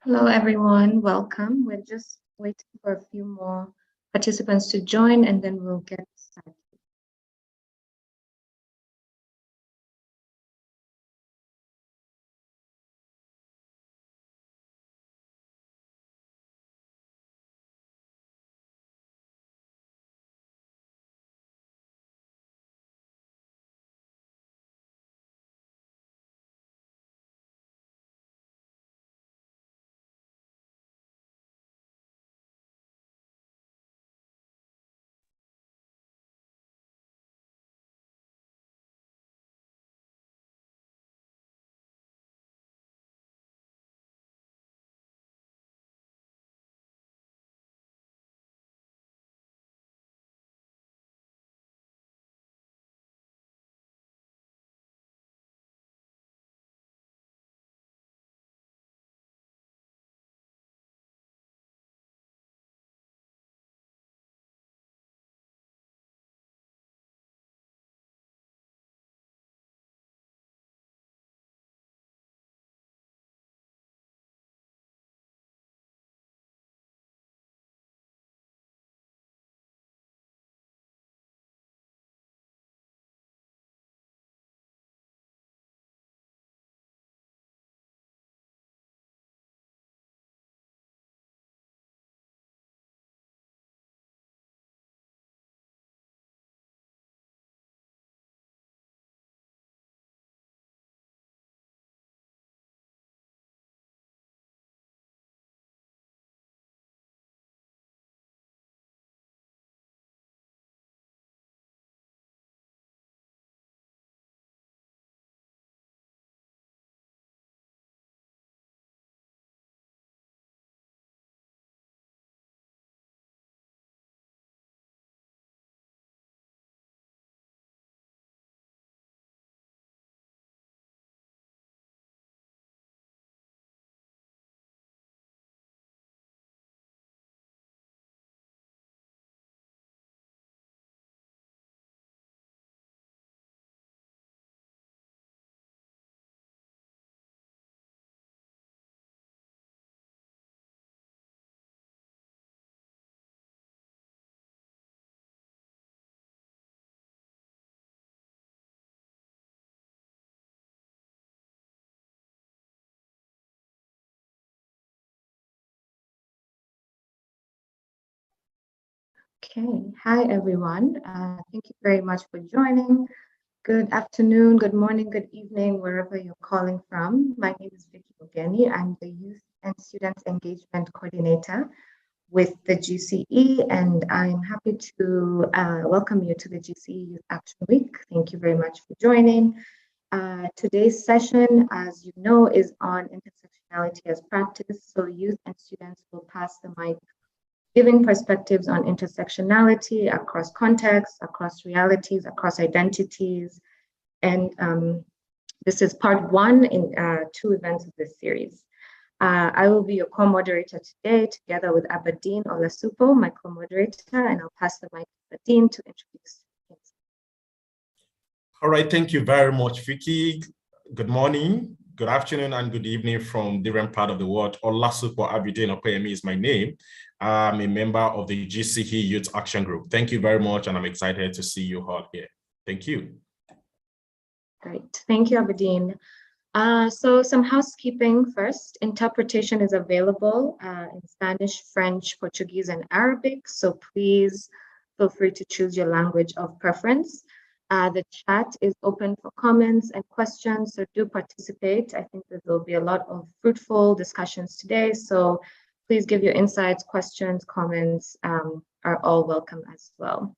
Hello, everyone. Welcome. We're just waiting for a few more participants to join, and then we'll get started. Okay. Hi, everyone. Thank you very much for joining. Good afternoon, good morning, good evening, wherever you're calling from. My name is Vicky Ogeni. I'm the Youth and Student Engagement Coordinator with the GCE, and I'm happy to welcome you to the GCE Youth Action Week. Thank you very much for joining. Today's session, as you know, is on intersectionality as practice. So youth and students will pass the mic, giving perspectives on intersectionality across contexts, across realities, across identities. And this is part one in two events of this series. I will be your co-moderator today, together with Aberdeen Olasupo, my co-moderator, and I'll pass the mic to Aberdeen to introduce himself. All right, thank you very much, Vicky. Good morning, good afternoon, and good evening from different part of the world. Olasupo Aberdeen Opeyemi is my name. I'm a member of the GCE Youth Action Group. Thank you very much, and I'm excited to see you all here. Thank you. Great, thank you, Aberdeen. So some housekeeping first. Interpretation is available in Spanish, French, Portuguese, and Arabic. So please feel free to choose your language of preference. The chat is open for comments and questions, so do participate. I think that there'll be a lot of fruitful discussions today. So please give your insights, questions, comments are all welcome as well.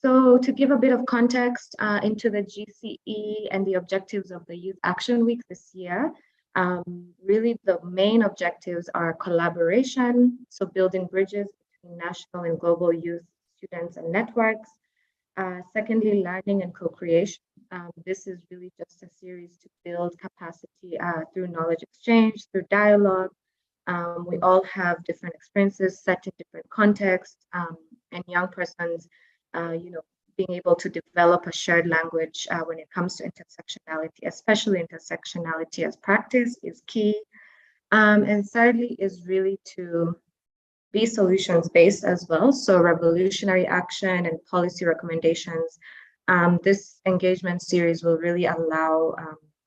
So to give a bit of context into the GCE and the objectives of the Youth Action Week this year, really the main objectives are collaboration, so building bridges between national and global youth, students, and networks. Secondly, learning and co-creation. This is really just a series to build capacity through knowledge exchange, through dialogue. We all have different experiences set in different contexts, and young persons being able to develop a shared language when it comes to intersectionality, especially intersectionality as practice, is key. And thirdly is really to be solutions-based as well. So revolutionary action and policy recommendations. This engagement series will really allow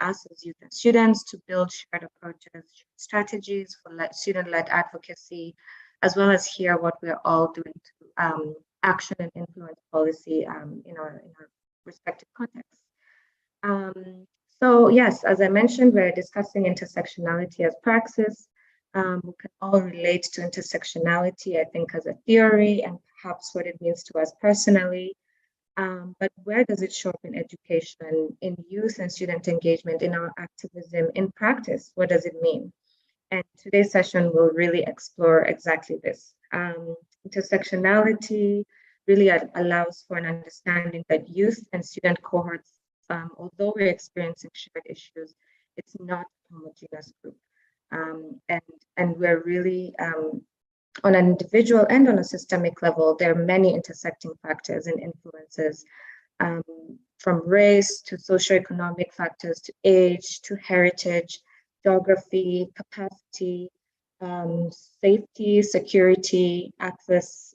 us as youth and students to build shared approaches, strategies for student-led advocacy, as well as hear what we're all doing to action and influence policy in our respective contexts. So yes, as I mentioned, we're discussing intersectionality as praxis. We can all relate to intersectionality, I think, as a theory and perhaps what it means to us personally. But where does it show up in education, in youth and student engagement, in our activism, in practice? What does it mean? And today's session will really explore exactly this. Intersectionality really allows for an understanding that youth and student cohorts, although we're experiencing shared issues, it's not a homogeneous group. And we're really, on an individual and on a systemic level, there are many intersecting factors and influences, from race to socioeconomic factors, to age, to heritage, geography, capacity, safety, security, access,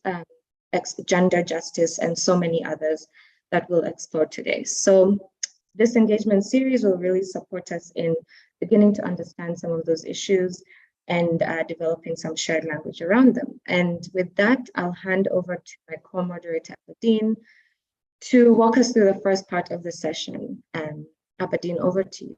gender justice, and so many others that we'll explore today. So this engagement series will really support us in beginning to understand some of those issues and developing some shared language around them. And with that, I'll hand over to my co-moderator, Aberdeen, to walk us through the first part of the session. Aberdeen, over to you.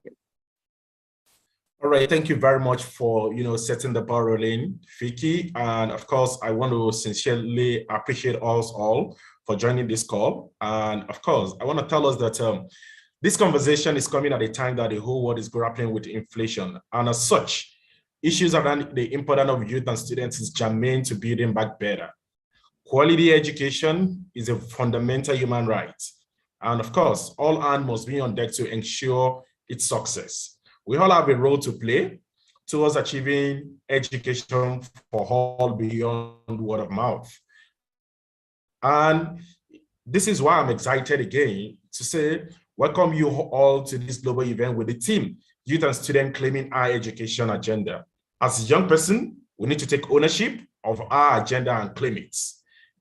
All right, thank you very much for setting the ball rolling, Vicky. And of course, I want to sincerely appreciate us all for joining this call. And of course, I want to tell us that this conversation is coming at a time that the whole world is grappling with inflation. And as such, issues around the importance of youth and students is germane to building back better. Quality education is a fundamental human right. And of course, all hands must be on deck to ensure its success. We all have a role to play towards achieving education for all beyond word of mouth. And this is why I'm excited again to say, welcome you all to this global event with the team, Youth and Student Claiming Our Education Agenda. As a young person, we need to take ownership of our agenda and claim it.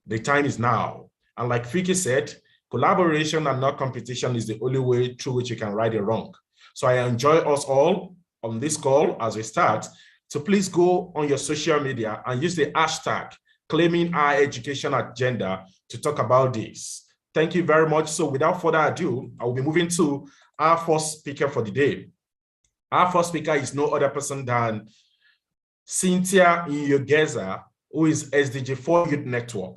The time is now. And like Vicky said, collaboration and not competition is the only way through which you can right a wrong. So I enjoy us all on this call as we start. So please go on your social media and use the hashtag Claiming Our Education Agenda to talk about this. Thank you very much. So without further ado, I will be moving to our first speaker for the day. Our first speaker is no other person than Cynthia Nyogeza, who is SDG4 Youth Network.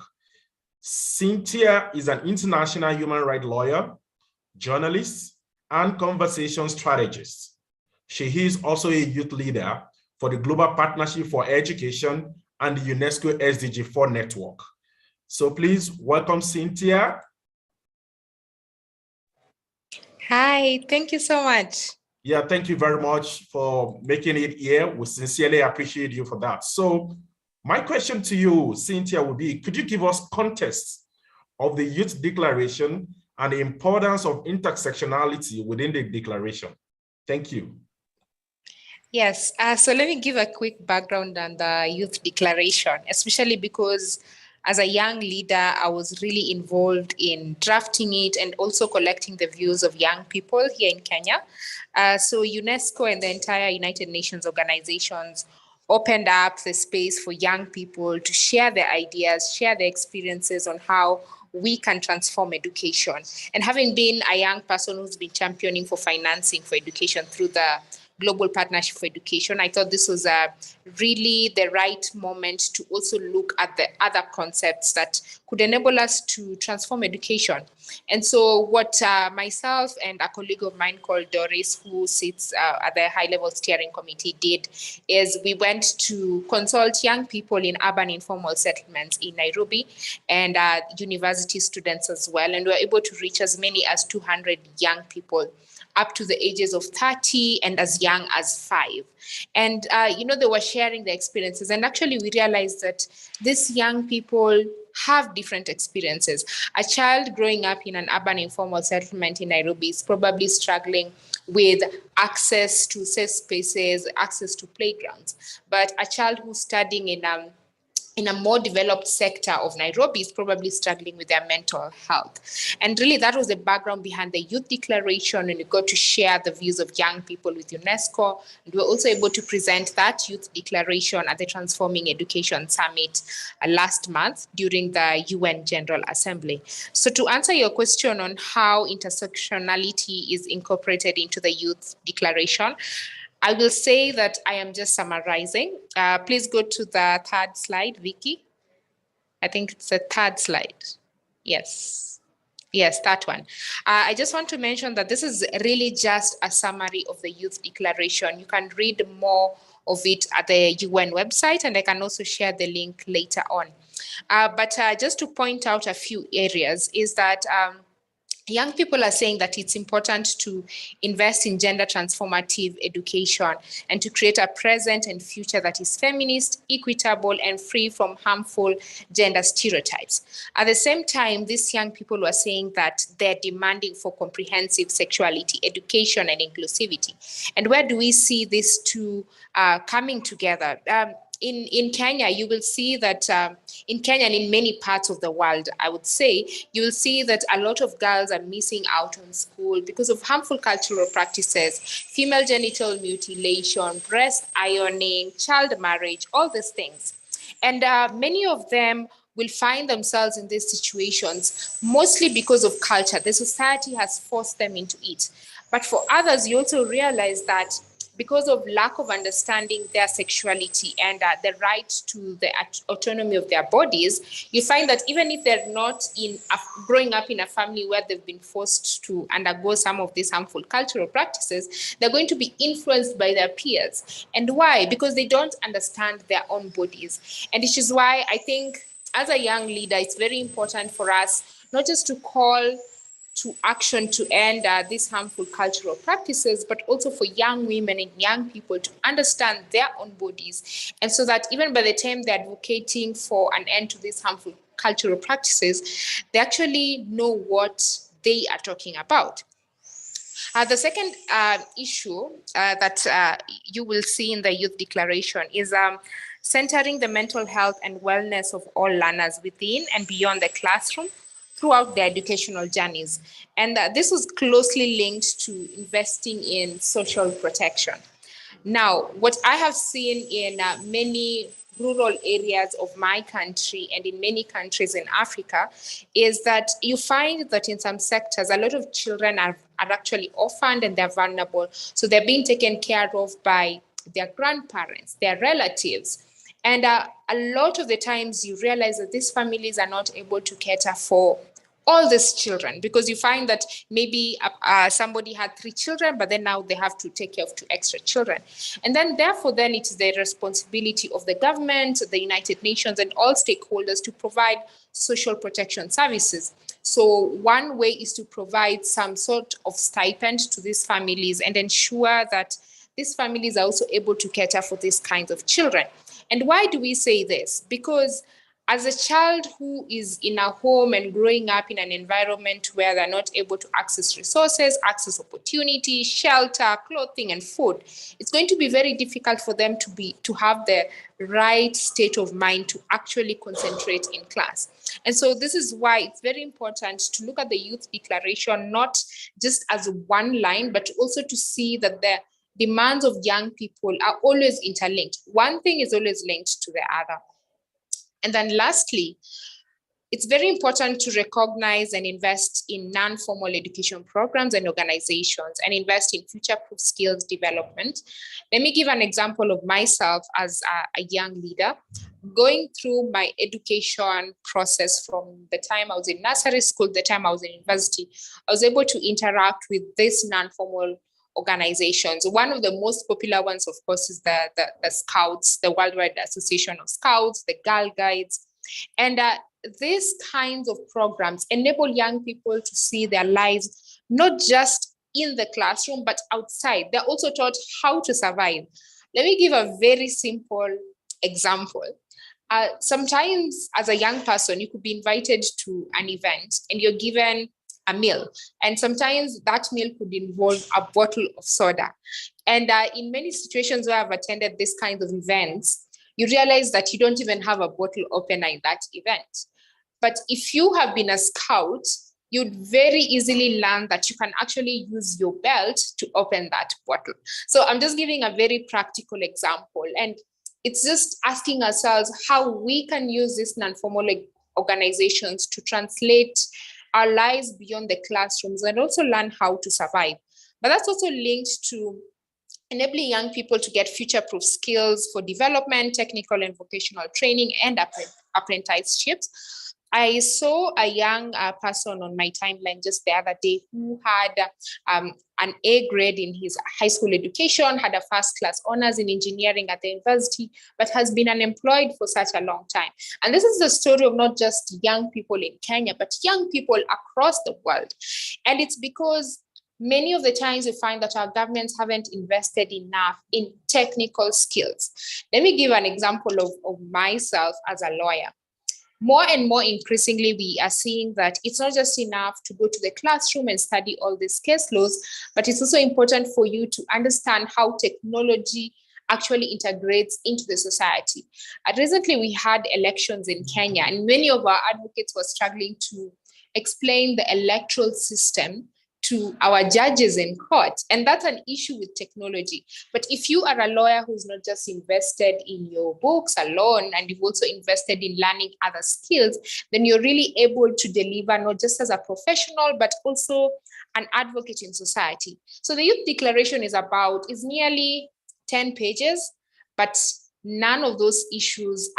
Cynthia is an international human rights lawyer, journalist, and conversation strategist. She is also a youth leader for the Global Partnership for Education and the UNESCO SDG4 Network. So please welcome Cynthia. Hi, thank you so much. Yeah, thank you very much for making it here. We sincerely appreciate you for that. So my question to you, Cynthia, would be, could you give us context of the Youth Declaration and the importance of intersectionality within the declaration? Thank you. Yes, so let me give a quick background on the Youth Declaration, especially because as a young leader, I was really involved in drafting it and also collecting the views of young people here in Kenya. So UNESCO and the entire United Nations organizations opened up the space for young people to share their ideas, share their experiences on how we can transform education. And having been a young person who's been championing for financing for education through the Global Partnership for Education, I thought this was really the right moment to also look at the other concepts that could enable us to transform education. And so what myself and a colleague of mine called Doris, who sits at the high-level steering committee, did is we went to consult young people in urban informal settlements in Nairobi and university students as well. And we were able to reach as many as 200 young people up to the ages of 30 and as young as 5. And, they were sharing their experiences. And actually, we realized that these young people have different experiences. A child growing up in an urban informal settlement in Nairobi is probably struggling with access to safe spaces, access to playgrounds. But a child who's studying in a more developed sector of Nairobi is probably struggling with their mental health. And really that was the background behind the Youth Declaration, and we got to share the views of young people with UNESCO. And we were also able to present that Youth Declaration at the Transforming Education Summit last month during the UN General Assembly. So to answer your question on how intersectionality is incorporated into the Youth Declaration, I will say that I am just summarizing. Please go to the third slide, Vicky. I think it's the third slide. Yes. Yes, that one. I just want to mention that this is really just a summary of the Youth Declaration. You can read more of it at the UN website, and I can also share the link later on. But just to point out a few areas is that young people are saying that it's important to invest in gender transformative education and to create a present and future that is feminist, equitable, and free from harmful gender stereotypes. At the same time, these young people are saying that they're demanding for comprehensive sexuality education and inclusivity. And where do we see these two coming together? In Kenya, you will see that in Kenya and in many parts of the world, I would say, you will see that a lot of girls are missing out on school because of harmful cultural practices, female genital mutilation, breast ironing, child marriage, all these things. And many of them will find themselves in these situations, mostly because of culture. The society has forced them into it. But for others, you also realize that because of lack of understanding their sexuality and the right to the autonomy of their bodies, you find that even if they're not growing up in a family where they've been forced to undergo some of these harmful cultural practices, they're going to be influenced by their peers. And why? Because they don't understand their own bodies. And which is why I think as a young leader, it's very important for us not just to call to action to end these harmful cultural practices, but also for young women and young people to understand their own bodies. And so that even by the time they're advocating for an end to these harmful cultural practices, they actually know what they are talking about. The second issue that you will see in the Youth Declaration is centering the mental health and wellness of all learners within and beyond the classroom throughout their educational journeys. And this was closely linked to investing in social protection. Now, what I have seen in many rural areas of my country and in many countries in Africa is that you find that in some sectors, a lot of children are actually orphaned and they're vulnerable. So they're being taken care of by their grandparents, their relatives. And a lot of the times you realize that these families are not able to cater for all these children, because you find that maybe somebody had 3 children, but then now they have to take care of 2 extra children. And then therefore, then it's the responsibility of the government, the United Nations, and all stakeholders to provide social protection services. So one way is to provide some sort of stipend to these families and ensure that these families are also able to cater for these kinds of children. And why do we say this? Because as a child who is in a home and growing up in an environment where they're not able to access resources, access opportunity, shelter, clothing, and food, it's going to be very difficult for them to have the right state of mind to actually concentrate in class. And so this is why it's very important to look at the Youth Declaration, not just as one line, but also to see that the demands of young people are always interlinked. One thing is always linked to the other. And then lastly, it's very important to recognize and invest in non-formal education programs and organizations and invest in future-proof skills development. Let me give an example of myself as a young leader. Going through my education process from the time I was in nursery school, the time I was in university, I was able to interact with these non-formal organizations. One of the most popular ones, of course, is the Scouts, the Worldwide Association of Scouts, the Girl Guides. And these kinds of programs enable young people to see their lives not just in the classroom, but outside. They're also taught how to survive. Let me give a very simple example. sometimes as a young person, you could be invited to an event and you're given a meal. And sometimes that meal could involve a bottle of soda. And in many situations where I've attended this kind of events, you realize that you don't even have a bottle opener in that event. But if you have been a scout, you'd very easily learn that you can actually use your belt to open that bottle. So I'm just giving a very practical example. And it's just asking ourselves how we can use these non-formal organizations to translate our lives beyond the classrooms and also learn how to survive. But that's also linked to enabling young people to get future-proof skills for development, technical and vocational training, and apprenticeships. I saw a young person on my timeline just the other day who had an A grade in his high school education, had a first-class honors in engineering at the university, but has been unemployed for such a long time. And this is the story of not just young people in Kenya, but young people across the world. And it's because many of the times we find that our governments haven't invested enough in technical skills. Let me give an example of myself as a lawyer. More and more increasingly, we are seeing that it's not just enough to go to the classroom and study all these case laws, but it's also important for you to understand how technology actually integrates into the society. Recently, we had elections in Kenya, and many of our advocates were struggling to explain the electoral system to our judges in court. And that's an issue with technology. But if you are a lawyer who's not just invested in your books alone, and you've also invested in learning other skills, then you're really able to deliver not just as a professional, but also an advocate in society. So the Youth Declaration is nearly 10 pages, but none of those issues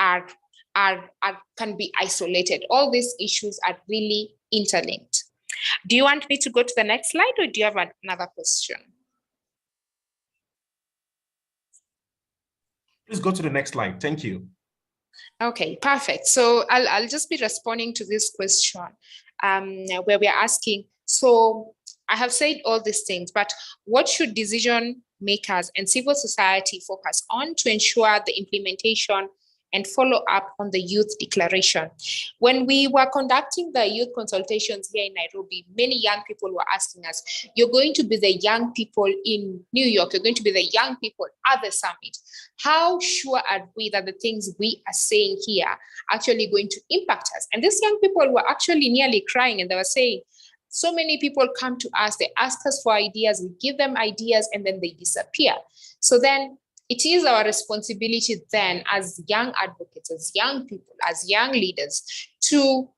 can be isolated. All these issues are really interlinked. Do you want me to go to the next slide, or do you have another question? Please go to the next slide. Thank you. Okay, perfect. So I'll just be responding to this question where we're asking, so I have said all these things, but what should decision makers and civil society focus on to ensure the implementation and follow up on the Youth Declaration? When we were conducting the youth consultations here in Nairobi, many young people were asking us, you're going to be the young people in New York, you're going to be the young people at the summit. How sure are we that the things we are saying here are actually going to impact us? And these young people were actually nearly crying, and they were saying, so many people come to us, they ask us for ideas, we give them ideas, and then they disappear. So then it is our responsibility then as young advocates, as young people, as young leaders, to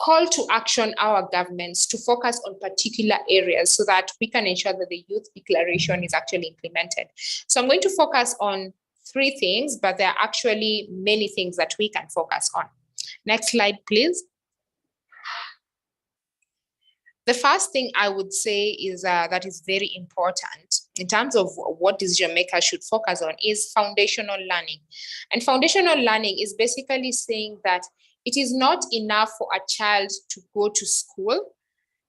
call to action our governments to focus on particular areas so that we can ensure that the Youth Declaration is actually implemented. So I'm going to focus on 3 things, but there are actually many things that we can focus on. Next slide, please. The first thing I would say is that is very important in terms of what decision makers should focus on is foundational learning. And foundational learning is basically saying that it is not enough for a child to go to school.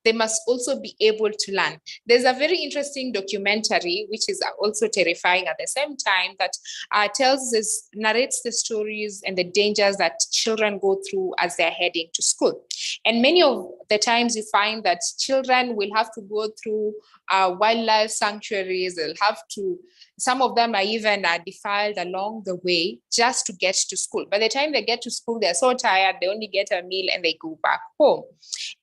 They must also be able to learn. There's a very interesting documentary, which is also terrifying at the same time, that narrates the stories and the dangers that children go through as they're heading to school. And many of the times you find that children will have to go through wildlife sanctuaries. Some of them are even defiled along the way just to get to school. By the time they get to school, they're so tired, they only get a meal and they go back home.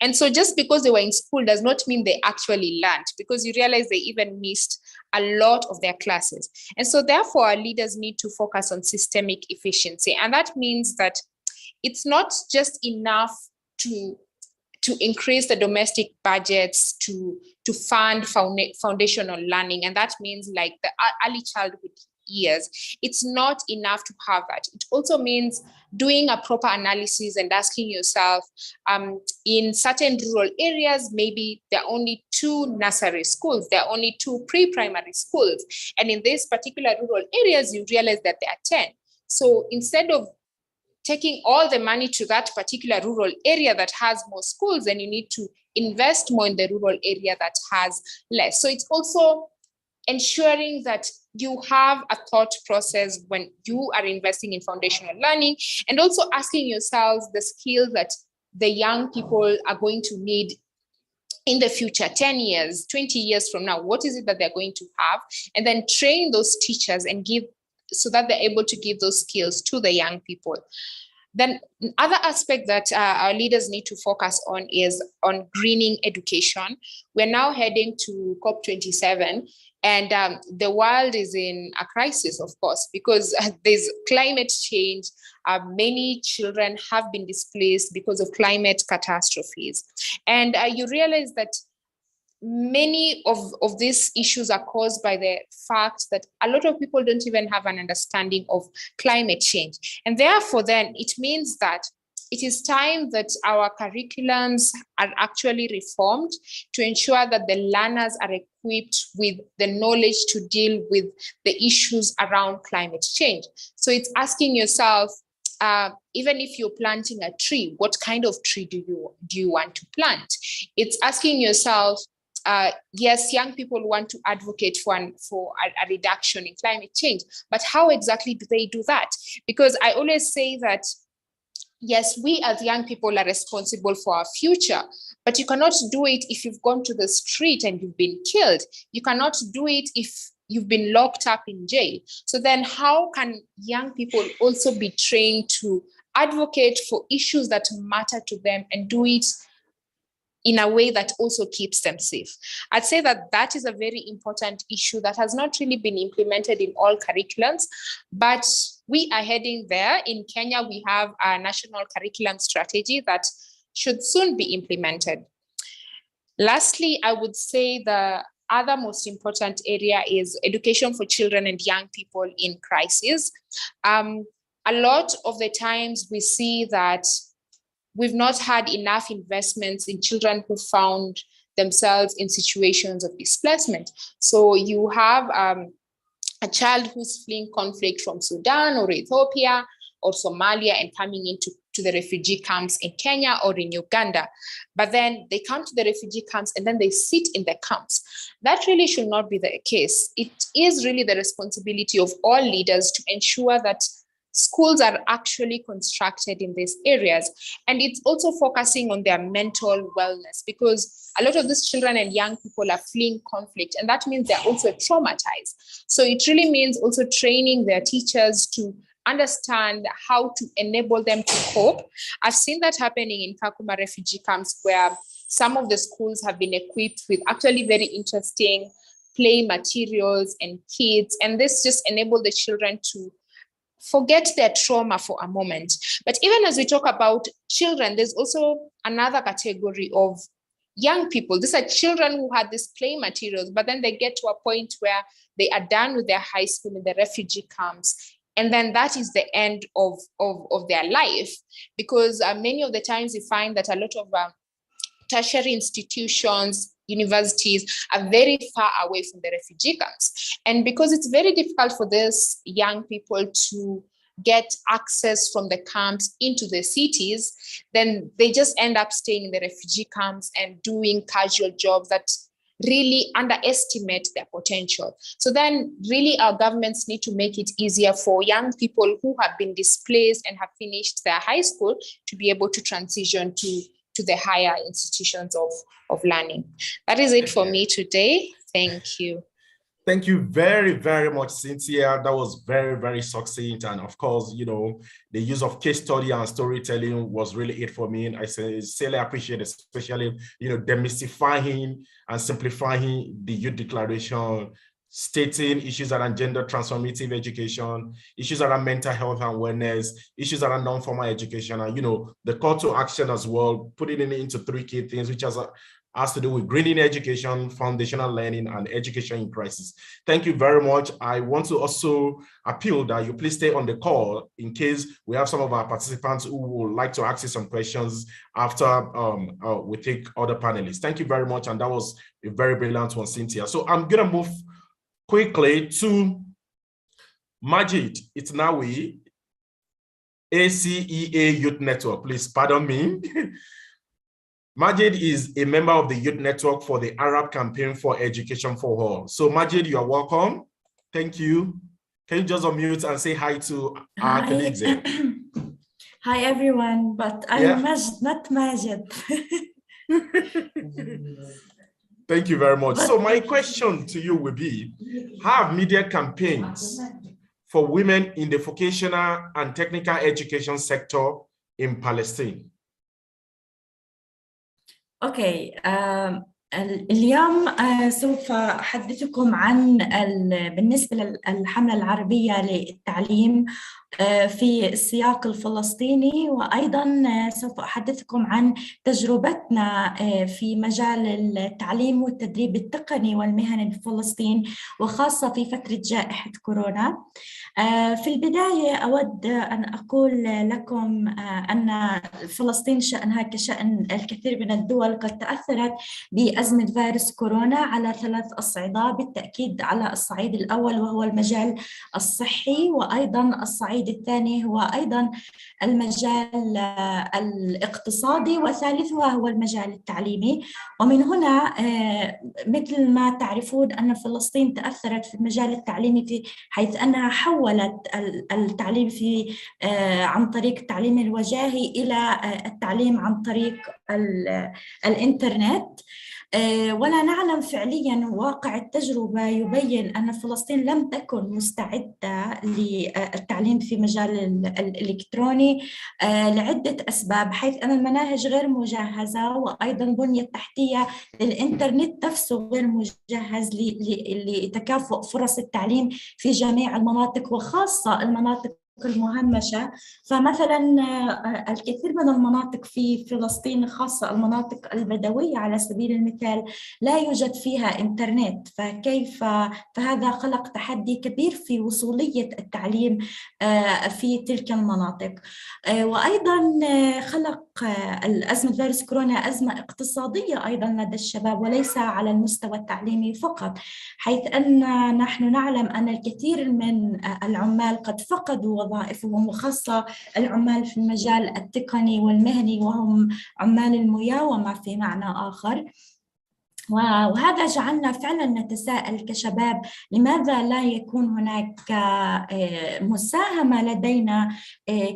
And so just because they were in school does not mean they actually learned, because you realize they even missed a lot of their classes. And so therefore, our leaders need to focus on systemic efficiency. And that means that it's not just enough to increase the domestic budgets to fund foundational learning. And that means like the early childhood years. It's not enough to have that. It also means doing a proper analysis and asking yourself, in certain rural areas, maybe there are only 2 nursery schools, there are only 2 pre-primary schools. And in these particular rural areas, you realize that there are 10. So instead of taking all the money to that particular rural area that has more schools, and you need to invest more in the rural area that has less. So it's also ensuring that you have a thought process when you are investing in foundational learning, and also asking yourselves the skills that the young people are going to need in the future, 10 years, 20 years from now. What is it that they're going to have? And then train those teachers and give, so that they're able to give those skills to the young people. Then other aspect that our leaders need to focus on is on greening education. We're now heading to COP27, and the world is in a crisis, of course, because there's climate change. Many children have been displaced because of climate catastrophes. And you realize that many of these issues are caused by the fact that a lot of people don't even have an understanding of climate change. And therefore, then it means that it is time that our curriculums are actually reformed to ensure that the learners are equipped with the knowledge to deal with the issues around climate change. So it's asking yourself, even if you're planting a tree, what kind of tree do you want to plant? It's asking yourself, yes, young people want to advocate for a reduction in climate change, but how exactly do they do that? Because I always say that, yes, we as young people are responsible for our future, but you cannot do it if you've gone to the street and you've been killed. You cannot do it if you've been locked up in jail. So then how can young people also be trained to advocate for issues that matter to them and do it in a way that also keeps them safe? I'd say that that is a very important issue that has not really been implemented in all curriculums, but we are heading there. In Kenya, we have a national curriculum strategy that should soon be implemented. Lastly, I would say the other most important area is education for children and young people in crisis. A lot of the times we see that we've not had enough investments in children who found themselves in situations of displacement. So you have a child who's fleeing conflict from Sudan or Ethiopia or Somalia and coming into the refugee camps in Kenya or in Uganda. But then they come to the refugee camps and then they sit in the camps. That really should not be the case. It is really the responsibility of all leaders to ensure that schools are actually constructed in these areas. And it's also focusing on their mental wellness, because a lot of these children and young people are fleeing conflict, and that means they're also traumatized. So it really means also training their teachers to understand how to enable them to cope. I've seen that happening in Kakuma refugee camps, where some of the schools have been equipped with actually very interesting play materials and kits, and this just enables the children to forget their trauma for a moment. But even as we talk about children, there's also another category of young people. These are children who had these play materials, but then they get to a point where they are done with their high school in the refugee camps. And then that is the end of their life, because many of the times you find that a lot of tertiary institutions, universities are very far away from the refugee camps. And because it's very difficult for these young people to get access from the camps into the cities, then they just end up staying in the refugee camps and doing casual jobs that really underestimate their potential. So then really our governments need to make it easier for young people who have been displaced and have finished their high school to be able to transition to the higher institutions of learning. That is it for me today. Thank you. Thank you very, very much, Cynthia. That was very, very succinct. And of course, you know, the use of case study and storytelling was really it for me. And I sincerely appreciate, especially, you know, demystifying and simplifying the Youth Declaration, stating issues around gender transformative education, issues around mental health and wellness, issues around non-formal education, and, you know, the call to action as well, putting it into three key things, which has to do with greening education, foundational learning, and education in crisis. Thank you very much. I want to also appeal that you please stay on the call in case we have some of our participants who would like to ask you some questions after we take other panelists. Thank you very much. And that was a very brilliant one, Cynthia. So I'm gonna move quickly to Majid Itnawi, ACEA Youth Network. Please pardon me. Majid is a member of the Youth Network for the Arab Campaign for Education for All. So Majid, you are welcome. Thank you. Can you just unmute and say hi to our colleagues here? Hi everyone, but I'm Majid, not Majid. Thank you very much. So my question to you will be, have media campaigns for women in the vocational and technical education sector in Palestine? Okay. اليوم سوف أحدثكم عن بالنسبة للحملة العربية للتعليم في السياق الفلسطيني، وأيضا سوف أحدثكم عن تجربتنا في مجال التعليم والتدريب التقني والمهني بفلسطين، وخاصة في فترة جائحة كورونا. في البداية أود أن أقول لكم أن فلسطين شأنها كشأن الكثير من الدول قد تأثرت بأزمة فيروس كورونا على 3 أصعدة بالتأكيد. على الصعيد الأول وهو المجال الصحي، وأيضا الصعيد الثاني هو أيضا المجال الاقتصادي، وثالثها هو المجال التعليمي. ومن هنا مثل ما تعرفون أن فلسطين تأثرت في المجال التعليمي حيث أنها حولت التعليم عن طريق التعليم الوجاهي إلى التعليم عن طريق الإنترنت. ولا نعلم فعلياً واقع التجربة يبين أن فلسطين لم تكن مستعدة للتعليم في مجال الإلكتروني لعدة أسباب، حيث أن المناهج غير مجهزة، وأيضاً البنية التحتية للإنترنت نفسه غير مجهز لتكافؤ فرص التعليم في جميع المناطق وخاصة المناطق المهمشة. فمثلا الكثير من المناطق في فلسطين خاصة المناطق البدوية على سبيل المثال لا يوجد فيها إنترنت، فهذا خلق تحدي كبير في وصولية التعليم في تلك المناطق. وأيضا خلق الأزمة فيروس كورونا أزمة اقتصادية أيضا لدى الشباب وليس على المستوى التعليمي فقط، حيث أن نحن نعلم أن الكثير من العمال قد فقدوا وظائفهم، وخاصة العمال في المجال التقني والمهني وهم عمال المياومة في معنى آخر. وهذا جعلنا فعلا نتساءل كشباب لماذا لا يكون هناك مساهمة لدينا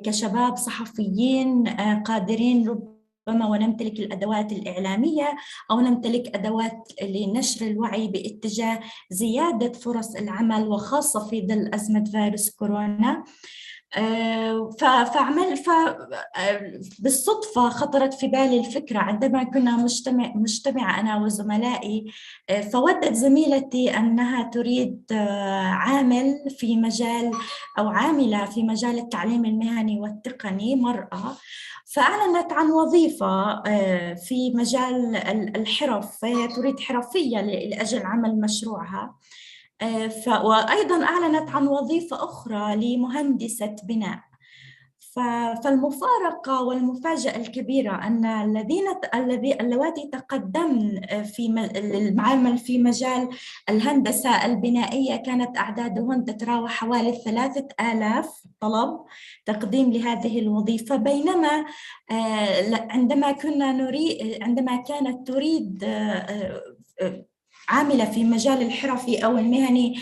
كشباب صحفيين قادرين ربما ونمتلك الأدوات الإعلامية أو نمتلك أدوات لنشر الوعي باتجاه زيادة فرص العمل وخاصة في ظل أزمة فيروس كورونا. بالصدفة خطرت في بالي الفكرة عندما كنا مجتمع أنا وزملائي، فودت زميلتي أنها تريد عامل في مجال أو عاملة في مجال التعليم المهني والتقني مرأة، فأعلنت عن وظيفة في مجال الحرف، فهي تريد حرفية لأجل عمل مشروعها. وأيضا أعلنت عن وظيفة أخرى لمهندسة بناء. فالمفارقة والمفاجأة الكبيرة أن اللواتي تقدمن في العمل في مجال الهندسة البنائية كانت أعدادهن تتراوح حوالي 3000 طلب تقديم لهذه الوظيفة، بينما عندما كانت تريد عاملة في مجال الحرفي أو المهني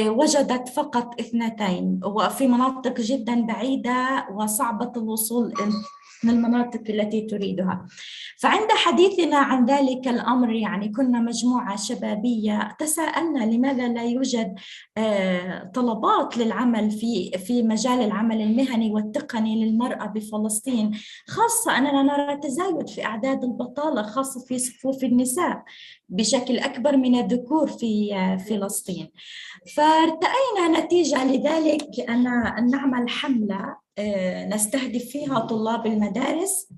وجدت فقط 2 وفي مناطق جدا بعيدة وصعبة الوصول من المناطق التي تريدها. فعند حديثنا عن ذلك الأمر يعني كنا مجموعة شبابية تساءلنا لماذا لا يوجد طلبات للعمل في مجال العمل المهني والتقني للمرأة بفلسطين، خاصة أننا نرى تزايد في أعداد البطالة خاصة في صفوف النساء بشكل أكبر من الذكور في فلسطين. فارتأينا نتيجة لذلك أن نعمل حملة نستهدف فيها طلاب المدارس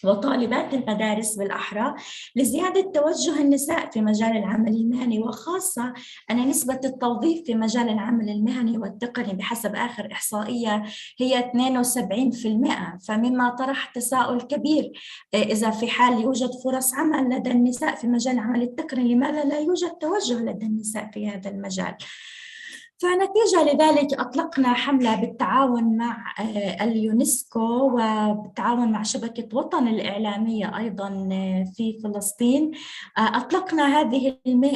وطالبات المدارس بالأحرى لزيادة توجه النساء في مجال العمل المهني، وخاصة أن نسبة التوظيف في مجال العمل المهني والتقني بحسب آخر إحصائية هي 72%، فمما طرح تساؤل كبير إذا في حال يوجد فرص عمل لدى النساء في مجال العمل التقني لماذا لا يوجد توجه لدى النساء في هذا المجال. فنتيجة لذلك أطلقنا حملة بالتعاون مع اليونسكو وبالتعاون مع شبكة وطن الإعلامية أيضا في فلسطين. أطلقنا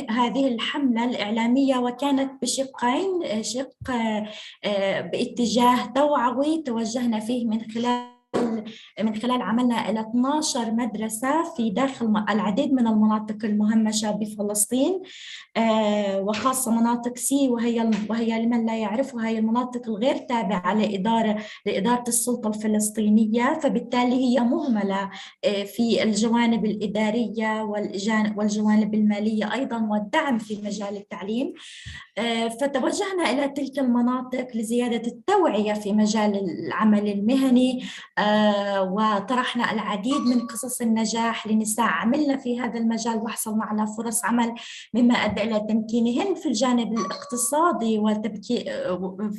هذه الحملة الإعلامية، وكانت بشقين: شق باتجاه توعوي توجهنا فيه من خلال عملنا إلى 12 مدرسة في داخل العديد من المناطق المهمشة بفلسطين، وخاصة مناطق سي، وهي لمن لا يعرفها هي المناطق الغير تابعة لإدارة السلطة الفلسطينية، فبالتالي هي مهملة في الجوانب الإدارية والجوانب المالية أيضا والدعم في مجال التعليم. فتوجهنا إلى تلك المناطق لزيادة التوعية في مجال العمل المهني، وطرحنا العديد من قصص النجاح لنساء عملنا في هذا المجال وحصل معنا فرص عمل، مما أدى إلى تمكينهن في الجانب الاقتصادي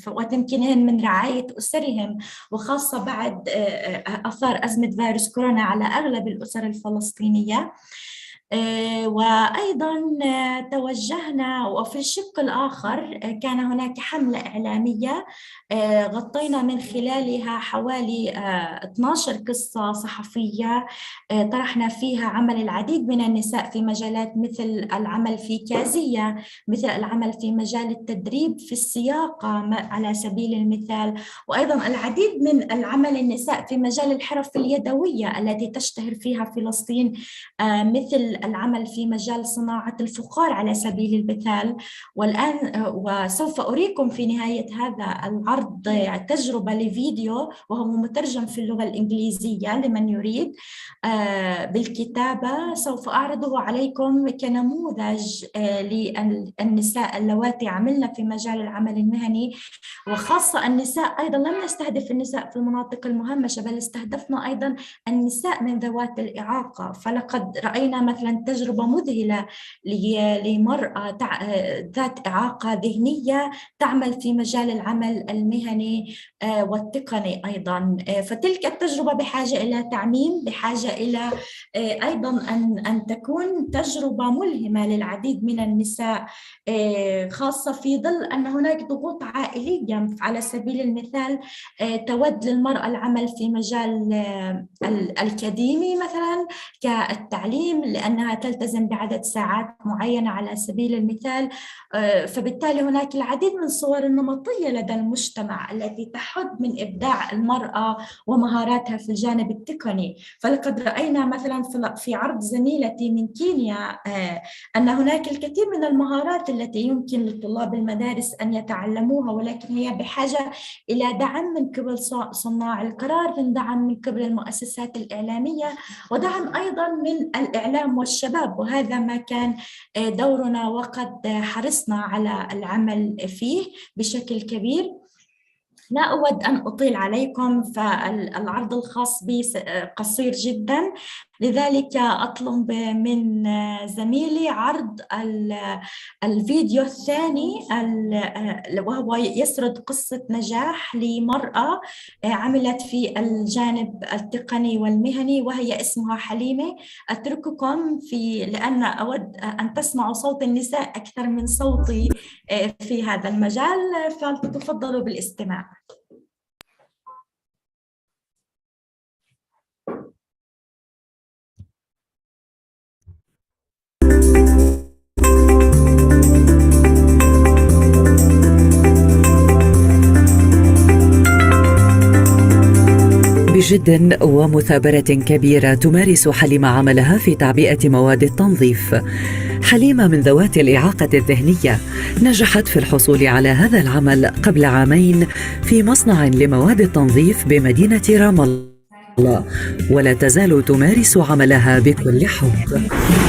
وتمكينهن من رعاية أسرهم، وخاصة بعد آثار أزمة فيروس كورونا على أغلب الأسر الفلسطينية. وأيضا توجهنا، وفي الشق الآخر كان هناك حملة إعلامية غطينا من خلالها حوالي 12 قصة صحفية طرحنا فيها عمل العديد من النساء في مجالات مثل العمل في كازية، مثل العمل في مجال التدريب في السياقة على سبيل المثال، وأيضا العديد من العمل النساء في مجال الحرف اليدوية التي تشتهر فيها فلسطين، مثل العمل في مجال صناعة الفخار على سبيل المثال. والآن وسوف أريكم في نهاية هذا العرض تجربة لفيديو وهو مترجم في اللغة الإنجليزية لمن يريد بالكتابة، سوف أعرضه عليكم كنموذج للنساء اللواتي عملنا في مجال العمل المهني، وخاصة النساء. أيضا لم نستهدف النساء في المناطق المهمشة، بل استهدفنا أيضا النساء من ذوات الإعاقة. فلقد رأينا مثلا تجربة مذهلة لمرأة ذات إعاقة ذهنية تعمل في مجال العمل المهني والتقني أيضا. فتلك التجربة بحاجة إلى تعميم، بحاجة إلى أيضا أن تكون تجربة ملهمة للعديد من النساء، خاصة في ظل أن هناك ضغوط عائلية. على سبيل المثال تود للمرأة العمل في مجال الأكاديمي مثلا كالتعليم، لأنها تلتزم بعدد ساعات معينة على سبيل المثال. فبالتالي هناك العديد من الصور النمطية لدى المجتمع التي تحد من إبداع المرأة ومهاراتها في الجانب التقني. فلقد رأينا مثلا في عرض زميلتي من كينيا أن هناك الكثير من المهارات التي يمكن لطلاب المدارس أن يتعلموها، ولكن هي بحاجة إلى دعم من قبل صناع القرار، من دعم من قبل المؤسسات الإعلامية، ودعم أيضا من الإعلام والشباب. وهذا ما كان دورنا، وقد حرصنا على العمل فيه بشكل كبير. لا أود أن أطيل عليكم، فالعرض الخاص بي قصير جدا، لذلك أطلب من زميلي عرض الفيديو الثاني، وهو يسرد قصة نجاح لمرأة عملت في الجانب التقني والمهني، وهي اسمها حليمة. أترككم لأن أود أن تسمعوا صوت النساء أكثر من صوتي في هذا المجال، فلتتفضلوا بالاستماع. بجد ومثابرة كبيرة تمارس حليمة عملها في تعبئة مواد التنظيف. حليمة من ذوات الإعاقة الذهنية نجحت في الحصول على هذا العمل قبل عامين في مصنع لمواد التنظيف بمدينة رام الله، ولا تزال تمارس عملها بكل حب.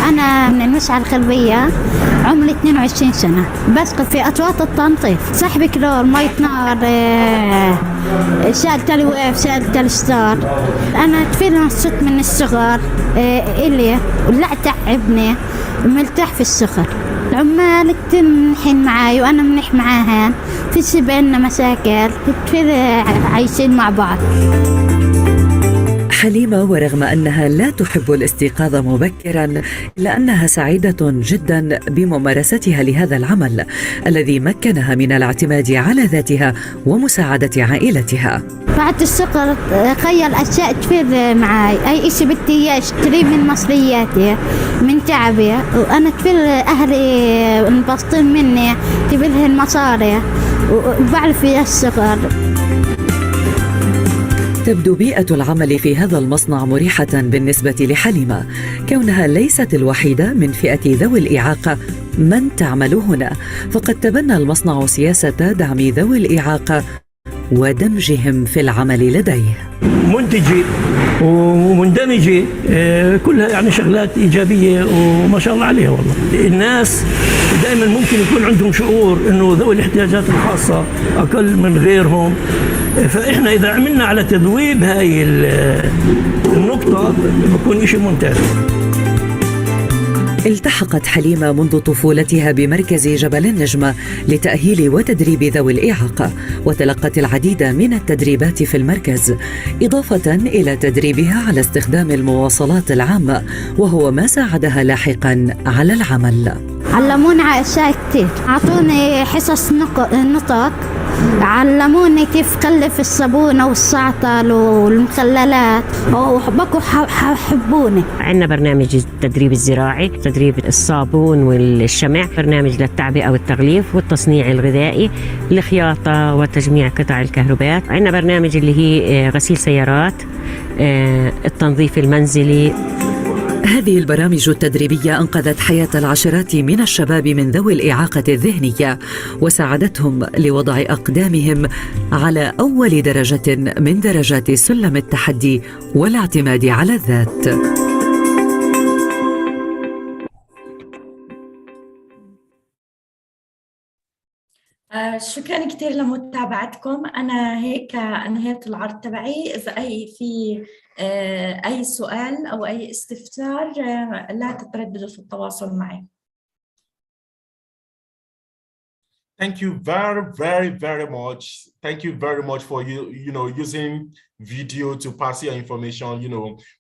أنا من المشعل الخلبية، عمري 22 سنة، بسقط في أصوات التنظيف، سحب كلور، مية نار، شال تلويف، شال تلستار. أنا تفيد صوت من الصغر إلي ولا تعبني، مرتاح في الصغر. العمال كتير منحين معاي وأنا منح معاهن، في بيننا مشاكل، كتير عايشين مع بعض. حليمة ورغم أنها لا تحب الاستيقاظ مبكرا إلا أنها سعيدة جدا بممارستها لهذا العمل الذي مكنها من الاعتماد على ذاتها ومساعدة عائلتها. بعد الشغل خير أشياء كثير معي، أي إشي بدي إياه أشتريه من مصرياتي من تعبي، وأنا كثير أهلي مبسطين مني كبير المصاري وبعرف فيها الشغل. تبدو بيئة العمل في هذا المصنع مريحة بالنسبة لحليمة، كونها ليست الوحيدة من فئة ذوي الإعاقة من تعمل هنا، فقد تبنى المصنع سياسة دعم ذوي الإعاقة ودمجهم في العمل لديه. منتجة ومندمجة، كلها يعني شغلات إيجابية وما شاء الله عليها. والله الناس دائما ممكن يكون عندهم شعور إنه ذوي الاحتياجات الخاصة أقل من غيرهم، فإحنا إذا عملنا على تذويب هاي النقطة بكون إشي ممتاز. التحقت حليمة منذ طفولتها بمركز جبل النجمة لتأهيل وتدريب ذوي الإعاقة، وتلقت العديد من التدريبات في المركز، إضافة إلى تدريبها على استخدام المواصلات العامة، وهو ما ساعدها لاحقا على العمل. علمونا أشياء كتير، أعطوني حصص نطق، علموني كيف كلف الصابونة والزعتر والمخللات، وبقوا حبوني. عندنا برنامج التدريب الزراعي، تدريب الصابون والشمع، برنامج للتعبئة والتغليف والتصنيع الغذائي، الخياطة وتجميع قطع الكهرباء، عندنا برنامج اللي هي غسيل سيارات، التنظيف المنزلي. هذه البرامج التدريبية أنقذت حياة العشرات من الشباب من ذوي الإعاقة الذهنية، وساعدتهم لوضع أقدامهم على أول درجة من درجات سلم التحدي والاعتماد على الذات. شكرا كثير لمتابعتكم. أنا هيك أنهيت العرض تبعي. إذا أي سؤال أو أي استفسار لا تترددوا في التواصل معي. Thank you very, very, very much. Thank you very much for using video to pass your information.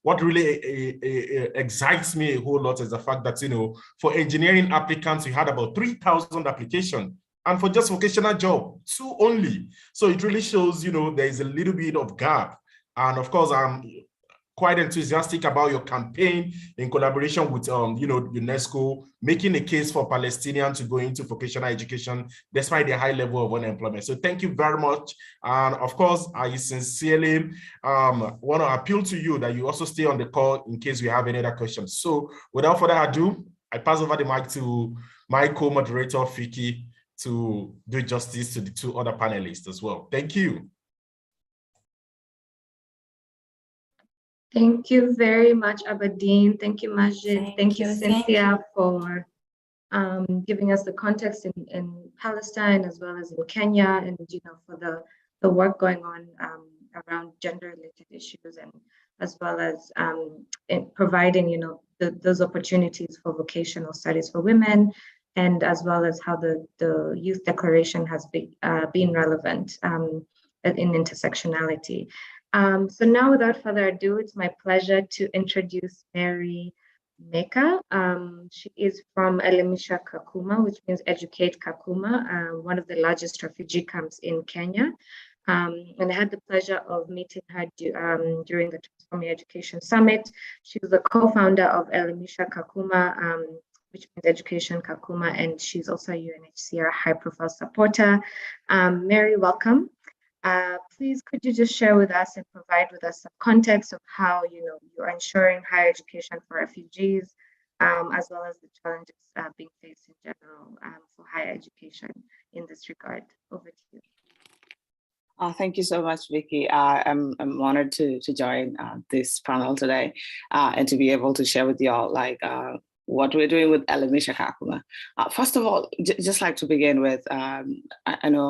What really excites me a whole lot is the fact that, for engineering applicants, we had about 3,000 applications. And for just vocational job, 2 only. So it really shows, there is a little bit of gap. And of course, I'm quite enthusiastic about your campaign in collaboration with, UNESCO, making a case for Palestinians to go into vocational education despite the high level of unemployment. So thank you very much. And of course, I sincerely want to appeal to you that you also stay on the call in case we have any other questions. So without further ado, I pass over the mic to my co-moderator, Fiki, to do justice to the 2 other panelists as well. Thank you. Thank you very much, Aberdeen. Thank you, Majid. Thank you, Cynthia, for giving us the context in Palestine as well as in Kenya, and for the work going on around gender-related issues, and as well as in providing those opportunities for vocational studies for women, and as well as how the Youth Declaration has been relevant in intersectionality. So now, without further ado, it's my pleasure to introduce Mary Meka. She is from Elimisha Kakuma, which means Educate Kakuma, one of the largest refugee camps in Kenya. And I had the pleasure of meeting her during the Transforming Education Summit. She was the co-founder of Elimisha Kakuma, which means Education Kakuma, and she's also a UNHCR high-profile supporter. Mary, welcome. Please, could you just share with us and provide with us some context of how you're ensuring higher education for refugees, as well as the challenges being faced in general for higher education in this regard? Over to you. Thank you so much, Vicky. I'm honored to join this panel today and to be able to share with y'all what we're doing with Elimisha Kakuma. First of all, just like to begin with, I know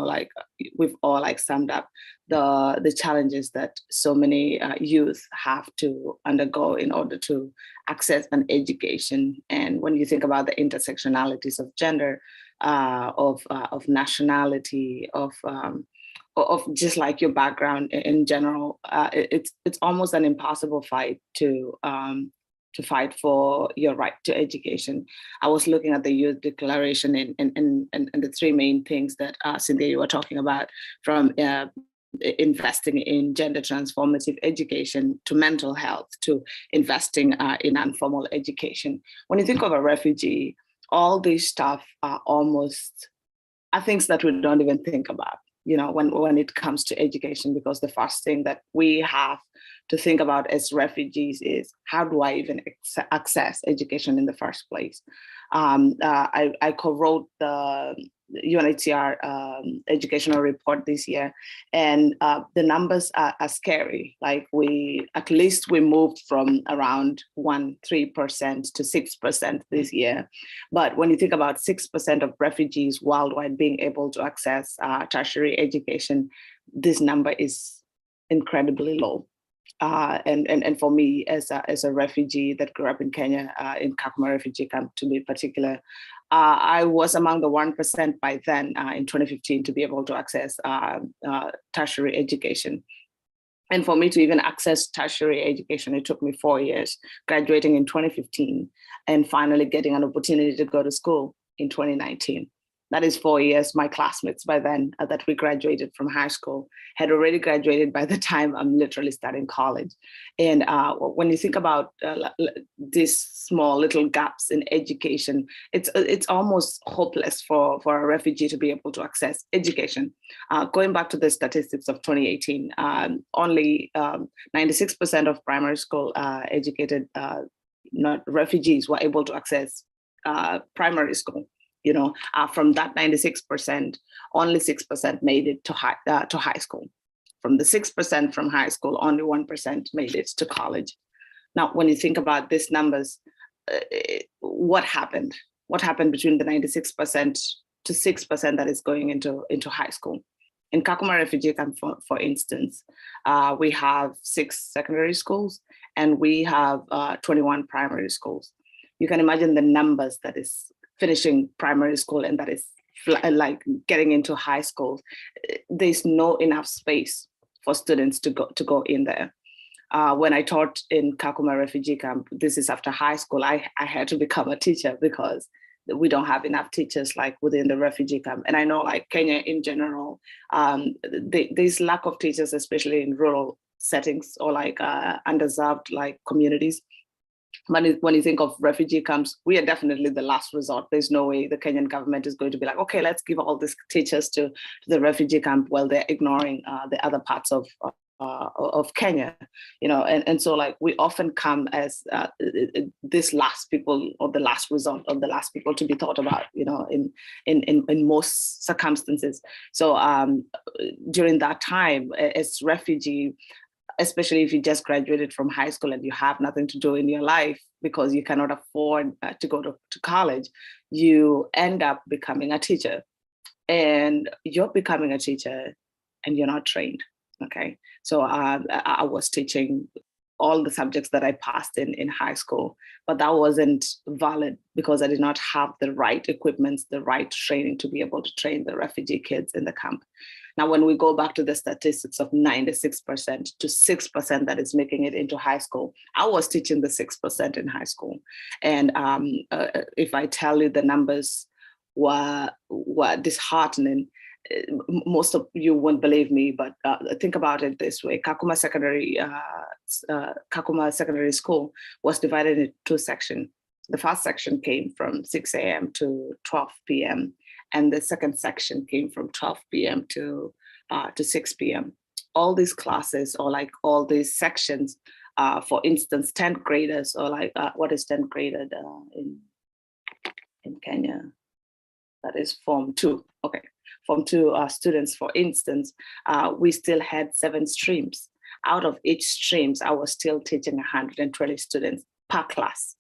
we've all summed up the challenges that so many youth have to undergo in order to access an education. And when you think about the intersectionalities of gender, of nationality, of just like your background in general, it's almost an impossible fight to fight for your right to education. I was looking at the Youth Declaration and the three main things that Cynthia, you were talking about, from investing in gender transformative education to mental health to investing in informal education. When you think of a refugee, all these stuff are things that we don't even think about, when it comes to education, because the first thing that we have to think about as refugees is, how do I even access education in the first place? I co-wrote the UNHCR educational report this year, and the numbers are scary. Like at least we moved from around 3% to 6% this year. But when you think about 6% of refugees worldwide being able to access tertiary education, this number is incredibly low. And for me, as a refugee that grew up in Kenya, in Kakuma refugee camp to be particular, I was among the 1% by then in 2015 to be able to access tertiary education. And for me to even access tertiary education, it took me 4 years, graduating in 2015 and finally getting an opportunity to go to school in 2019. That is 4 years. My classmates by then that we graduated from high school had already graduated by the time I'm literally starting college. And when you think about these small little gaps in education, it's almost hopeless for a refugee to be able to access education. Going back to the statistics of 2018, only 96% of primary school educated not refugees were able to access primary school. From that 96%, only 6% made it to high school. From the 6% from high school, only 1% made it to college. Now, when you think about these numbers, what happened? What happened between the 96% to 6% that is going into high school? In Kakuma refugee camp, for instance, we have 6 secondary schools and we have 21 primary schools. You can imagine the numbers that is finishing primary school and that is like getting into high school. There's no enough space for students to go in there. When I taught in Kakuma refugee camp, this is after high school, I had to become a teacher because we don't have enough teachers like within the refugee camp. And I know like Kenya in general, there's lack of teachers, especially in rural settings or like underserved like communities. When you think of refugee camps, we are definitely the last resort. There's no way the Kenyan government is going to be like, okay, let's give all these teachers to the refugee camp while they're ignoring the other parts of Kenya, and so like we often come as this last people or the last resort of the last people to be thought about, in most circumstances. So during that time, as refugee, especially if you just graduated from high school and you have nothing to do in your life because you cannot afford to go to college, you end up becoming a teacher. And you're becoming a teacher and you're not trained, okay? So I was teaching all the subjects that I passed in high school, but that wasn't valid because I did not have the right equipment, the right training to be able to train the refugee kids in the camp. Now, when we go back to the statistics of 96% to 6% that is making it into high school, I was teaching the 6% in high school. And if I tell you the numbers were disheartening, most of you won't believe me, but think about it this way. Kakuma Secondary School was divided into 2 sections. The first section came from 6 a.m. to 12 p.m. and the second section came from 12 p.m. to 6 p.m. All these classes or like all these sections, for instance, 10th graders or like what is 10th graded in Kenya? That is Form 2. Okay, Form 2 students, for instance, we still had 7 streams. Out of each streams, I was still teaching 120 students per class.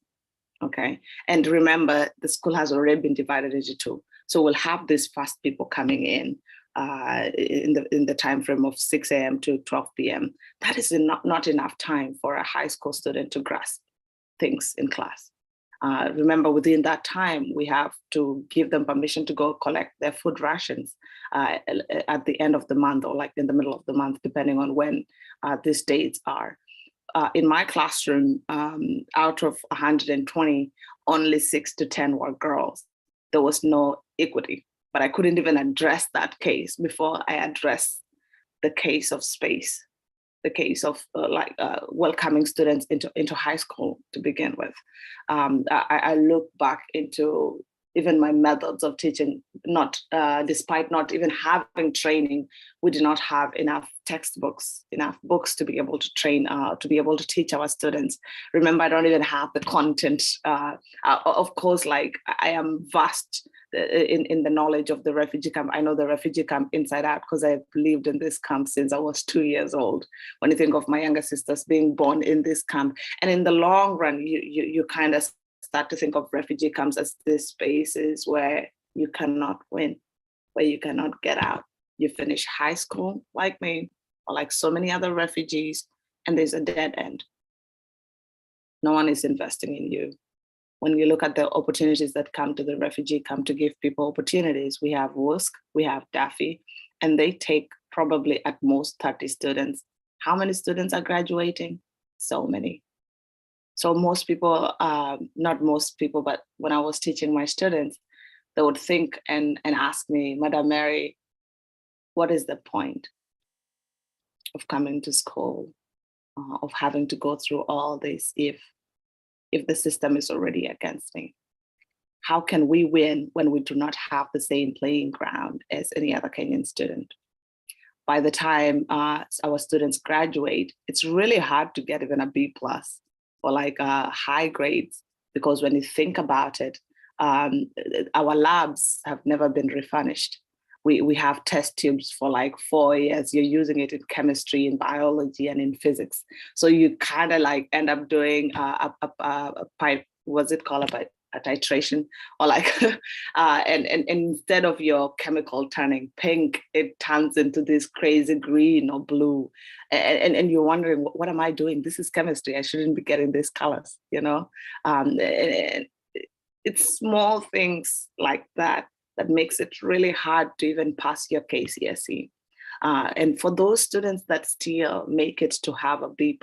Okay, and remember, the school has already been divided into 2. So we'll have these fast people coming in the time frame of 6 a.m. to 12 p.m. That is not enough time for a high school student to grasp things in class. Remember, within that time, we have to give them permission to go collect their food rations at the end of the month or like in the middle of the month, depending on when these dates are. In my classroom, out of 120, only 6 to 10 were girls. There was no equity, but I couldn't even address that case before I addressed the case of space, the case of welcoming students into high school to begin with. I look back into even my methods of teaching, despite not even having training, we did not have enough textbooks, enough books to be able to train, to be able to teach our students. Remember, I don't even have the content. Of course, like I am vast in the knowledge of the refugee camp. I know the refugee camp inside out because I've lived in this camp since I was 2 years old. When you think of my younger sisters being born in this camp, and in the long run, you kind of start to think of refugee camps as these spaces where you cannot win, where you cannot get out. You finish high school like me, or like so many other refugees, and there's a dead end. No one is investing in you. When you look at the opportunities that come to the refugee camp to give people opportunities, we have WUSC, we have DAFI, and they take probably at most 30 students. How many students are graduating? So many. So most people, not most people, but when I was teaching my students, they would think and ask me, Madam Mary, what is the point of coming to school, of having to go through all this if the system is already against me? How can we win when we do not have the same playing ground as any other Kenyan student? By the time our students graduate, it's really hard to get even a B+ or like high grades, because when you think about it, our labs have never been refurnished. We have test tubes for like 4 years. You're using it in chemistry, in biology, and in physics. So you kind of like end up doing a pipe, what's it called, a titration, or like, and instead of your chemical turning pink, it turns into this crazy green or blue. And you're wondering, what am I doing? This is chemistry. I shouldn't be getting these colors, you know? And it's small things like that that makes it really hard to even pass your KCSE. And for those students that still make it to have a B+,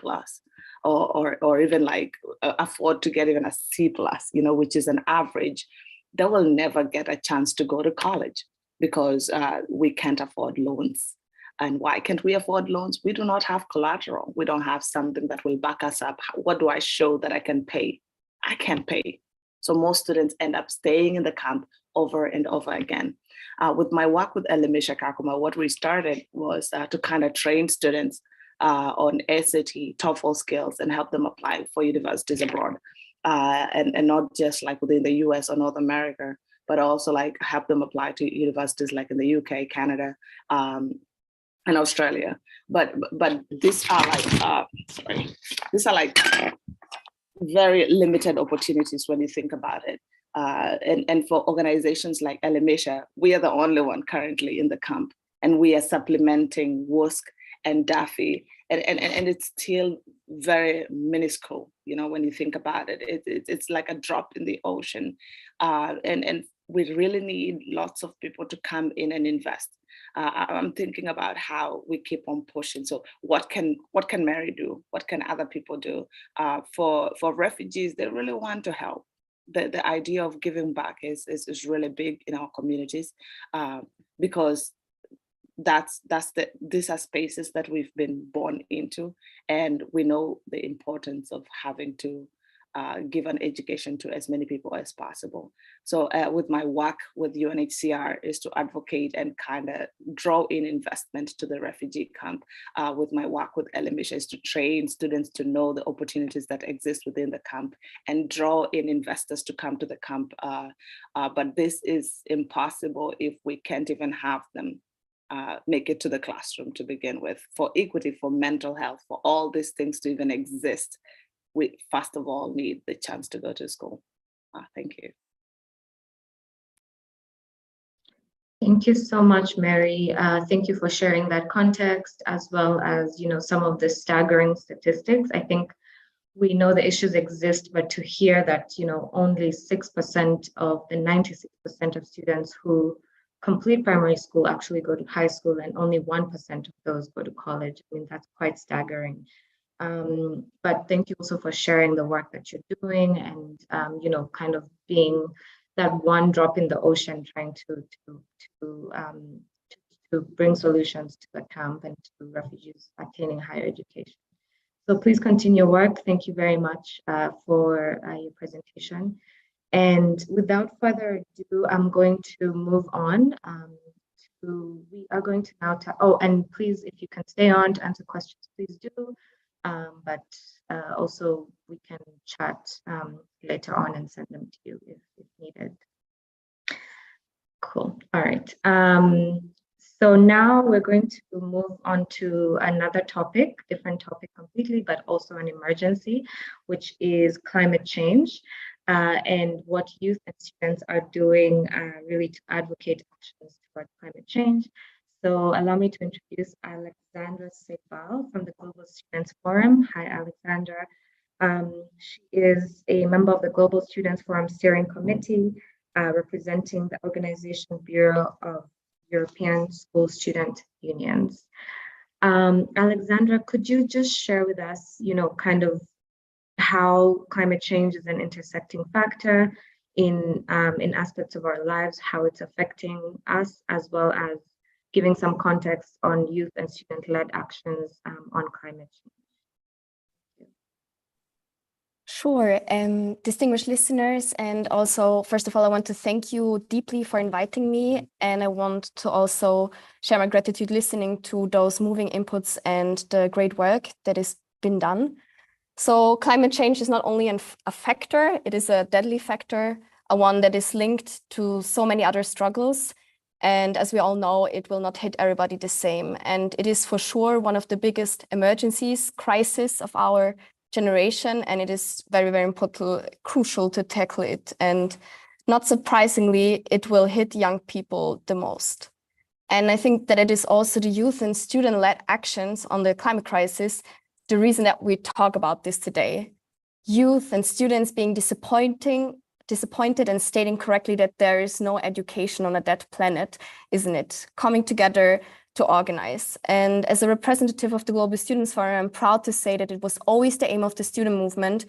or even like afford to get even a C+, you know, which is an average, they will never get a chance to go to college because we can't afford loans. And why can't we afford loans? We do not have collateral. We don't have something that will back us up. What do I show that I can pay? I can't pay. So most students end up staying in the camp over and over again. With my work with Elimisha Kakuma, what we started was to kind of train students on SAT, TOEFL skills, and help them apply for universities abroad. And not just like within the US or North America, but also like help them apply to universities like in the UK, Canada, and Australia. But these are like, these are like very limited opportunities when you think about it. And for organizations like Elimisha, we are the only one currently in the camp, and we are supplementing WUSC and DAFI, and it's still very minuscule, you know, when you think about it. It's like a drop in the ocean, and we really need lots of people to come in and invest. I'm thinking about how we keep on pushing. So what can Mary do? What can other people do? For refugees, they really want to help. The idea of giving back is really big in our communities, because these are spaces that we've been born into, and we know the importance of having to give an education to as many people as possible. So with my work with UNHCR is to advocate and kind of draw in investment to the refugee camp. With my work with Elimisha is to train students to know the opportunities that exist within the camp and draw in investors to come to the camp. But this is impossible if we can't even have them make it to the classroom to begin with. For equity, for mental health, for all these things to even exist, we first of all need the chance to go to school. Thank you. Thank you so much, Mary. Thank you for sharing that context, as well as, you know, some of the staggering statistics. I think we know the issues exist, but to hear that, only 6% of the 96% of students who complete primary school actually go to high school, and only 1% of those go to college. I mean, that's quite staggering. But thank you also for sharing the work that you're doing, and kind of being that one drop in the ocean, trying to bring solutions to the camp and to refugees attaining higher education. So please continue your work. Thank you very much for your presentation. And without further ado, I'm going to move on. We are going to now, and please, if you can stay on to answer questions, please do. But also we can chat later on and send them to you if needed. Cool. All right. So now we're going to move on to another topic, different topic completely, but also an emergency, which is climate change and what youth and students are doing really to advocate actions toward climate change. So allow me to introduce Alexandra Seifal from the Global Students Forum. Hi, Alexandra. She is a member of the Global Students Forum Steering Committee, representing the Organization Bureau of European School Student Unions. Alexandra, could you just share with us, kind of how climate change is an intersecting factor in aspects of our lives, how it's affecting us, as well as giving some context on youth and student-led actions on climate change? Sure, distinguished listeners, and also, first of all, I want to thank you deeply for inviting me, and I want to also share my gratitude listening to those moving inputs and the great work that has been done. So climate change is not only a factor, it is a deadly factor, a one that is linked to so many other struggles. And as we all know, it will not hit everybody the same. And it is for sure one of the biggest emergencies, crisis of our generation, and it is very, very important, crucial to tackle it. And not surprisingly, it will hit young people the most. And I think that it is also the youth and student-led actions on the climate crisis, the reason that we talk about this today. Youth and students being disappointed and stating correctly that there is no education on a dead planet, isn't it? Coming together to organize. And as a representative of the Global Students Forum, I'm proud to say that it was always the aim of the student movement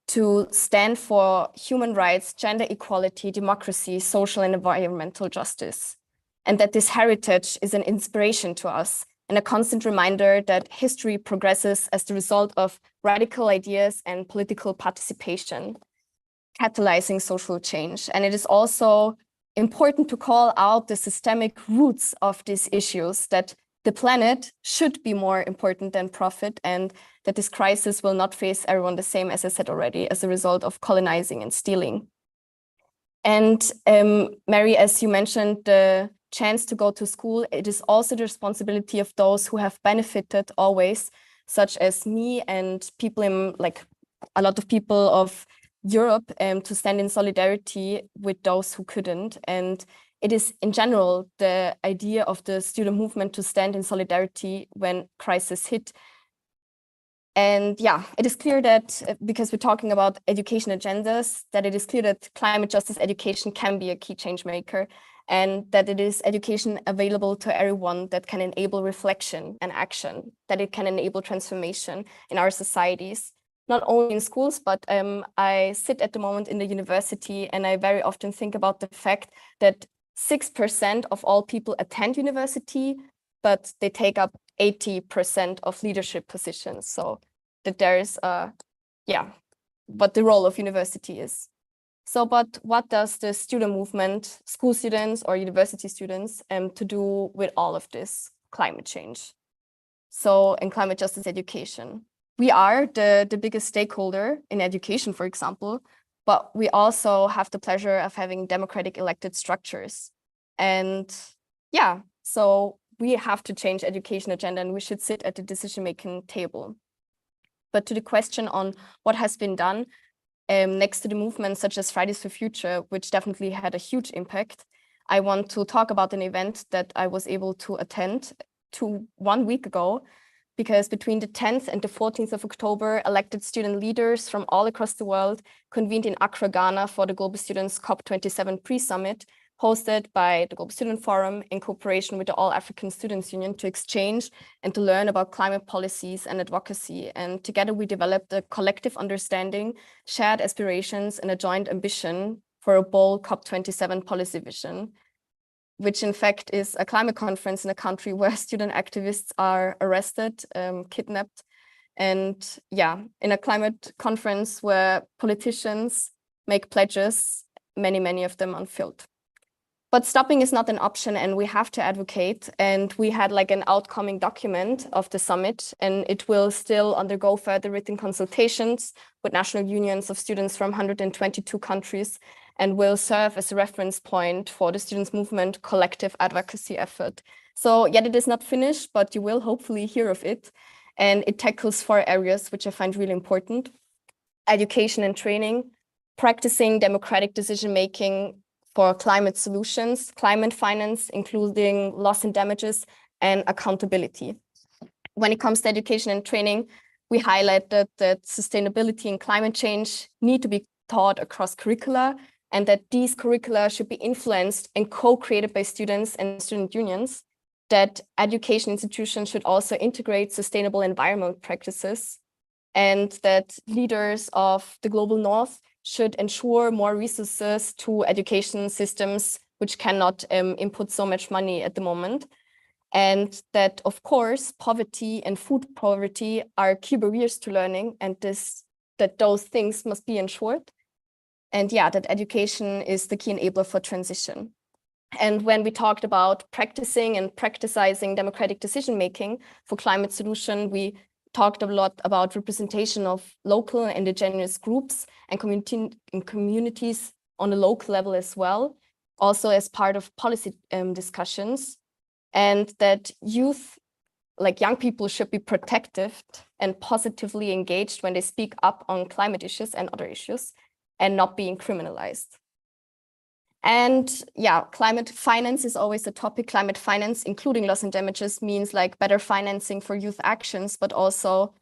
to stand for human rights, gender equality, democracy, social and environmental justice. And that this heritage is an inspiration to us and a constant reminder that history progresses as the result of radical ideas and political participation, catalyzing social change. And it is also important to call out the systemic roots of these issues, that the planet should be more important than profit, and that this crisis will not face everyone the same, as I said already, as a result of colonizing and stealing. And Mary, as you mentioned, the chance to go to school, it is also the responsibility of those who have benefited always, such as me and people in, like, a lot of people of Europe, to stand in solidarity with those who couldn't. And it is in general the idea of the student movement to stand in solidarity when crisis hit. And yeah, it is clear that because we're talking about education agendas, that it is clear that climate justice education can be a key change maker, and that it is education available to everyone that can enable reflection and action, that it can enable transformation in our societies. Not only in schools, but I sit at the moment in the university, and I very often think about the fact that 6% of all people attend university, but they take up 80% of leadership positions. So that there is what the role of university is. So, but what does the student movement, school students or university students, to do with all of this climate change? So, in climate justice education. We are the biggest stakeholder in education, for example, but we also have the pleasure of having democratic elected structures. And yeah, so we have to change education agenda, and we should sit at the decision-making table. But to the question on what has been done, next to the movements such as Fridays for Future, which definitely had a huge impact, I want to talk about an event that I was able to attend 1 week ago, because between the 10th and the 14th of October, elected student leaders from all across the world convened in Accra, Ghana for the Global Students COP27 pre-summit, hosted by the Global Student Forum in cooperation with the All African Students Union to exchange and to learn about climate policies and advocacy. And together we developed a collective understanding, shared aspirations, and a joint ambition for a bold COP27 policy vision, which in fact is a climate conference in a country where student activists are arrested, kidnapped, and yeah, in a climate conference where politicians make pledges, many of them unfilled. But stopping is not an option, and we have to advocate. And we had like an outcoming document of the summit, and it will still undergo further written consultations with national unions of students from 122 countries, and will serve as a reference point for the students' movement collective advocacy effort. So yet it is not finished, but you will hopefully hear of it. And it tackles 4 areas, which I find really important: education and training, practicing democratic decision-making for climate solutions, climate finance, including loss and damages, and accountability. When it comes to education and training, we highlighted that sustainability and climate change need to be taught across curricula, and that these curricula should be influenced and co-created by students and student unions, that education institutions should also integrate sustainable environment practices, and that leaders of the global north should ensure more resources to education systems which cannot input so much money at the moment. And that, of course, poverty and food poverty are key barriers to learning, and that those things must be ensured. And yeah, that education is the key enabler for transition. And when we talked about practicing and practicing democratic decision-making for climate solution, we talked a lot about representation of local and indigenous groups and communities on a local level as well, also as part of policy discussions, and that youth, like young people, should be protected and positively engaged when they speak up on climate issues and other issues, and not being criminalized. And yeah, climate finance is always a topic. Climate finance, including loss and damages, means like better financing for youth actions, but also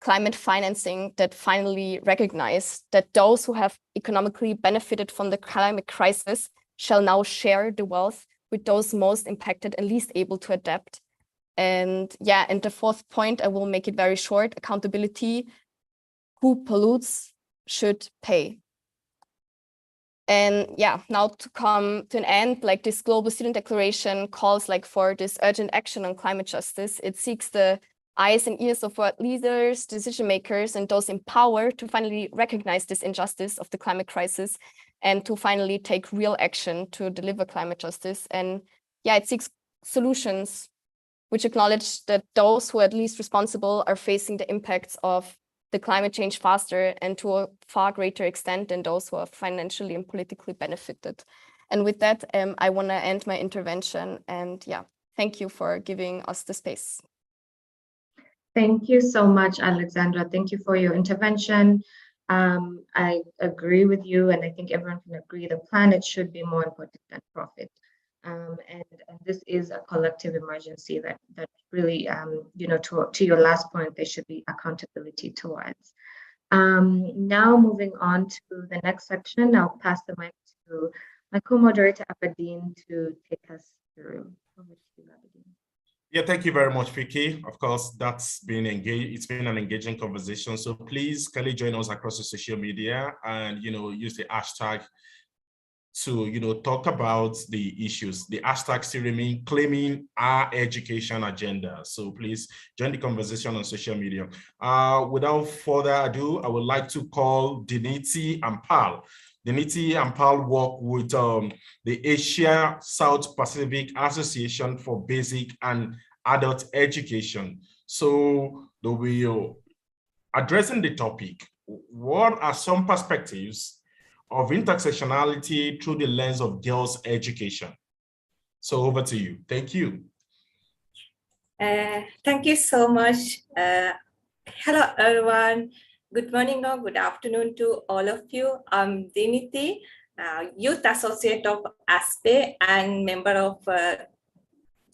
climate financing that finally recognize that those who have economically benefited from the climate crisis shall now share the wealth with those most impacted and least able to adapt. And yeah, and the 4th point, I will make it very short: accountability. Who pollutes should pay. And yeah, now to come to an end, like this Global Student Declaration calls like for this urgent action on climate justice. It seeks the eyes and ears of world leaders, decision makers, and those in power to finally recognize this injustice of the climate crisis and to finally take real action to deliver climate justice. And yeah, it seeks solutions which acknowledge that those who are at least responsible are facing the impacts of the climate change faster and to a far greater extent than those who are financially and politically benefited. And with that, I want to end my intervention. And yeah, thank you for giving us the space. Thank you so much, Alexandra. Thank you for your intervention. I agree with you, and I think everyone can agree the planet should be more important than profit. And this is a collective emergency that really, to your last point, there should be accountability towards. Now moving on to the next section, I'll pass the mic to my co-moderator, Aberdeen, to take us through. Over to you, Aberdeen. Yeah, thank you very much, Vicky. Of course, that's been engaged. It's been an engaging conversation. So please, kindly join us across the social media and, use the hashtag to, talk about the issues. The hashtag still remain claiming our education agenda. So please join the conversation on social media. Without further ado, I would like to call Diniti and Pal. Diniti and Pal work with the Asia South Pacific Association for Basic and Adult Education. So they will addressing the topic, what are some perspectives of intersectionality through the lens of girls' education? So over to you. Thank you. Thank you so much. Hello, everyone. Good morning or good afternoon to all of you. I'm Diniti, Youth Associate of ASPE and member of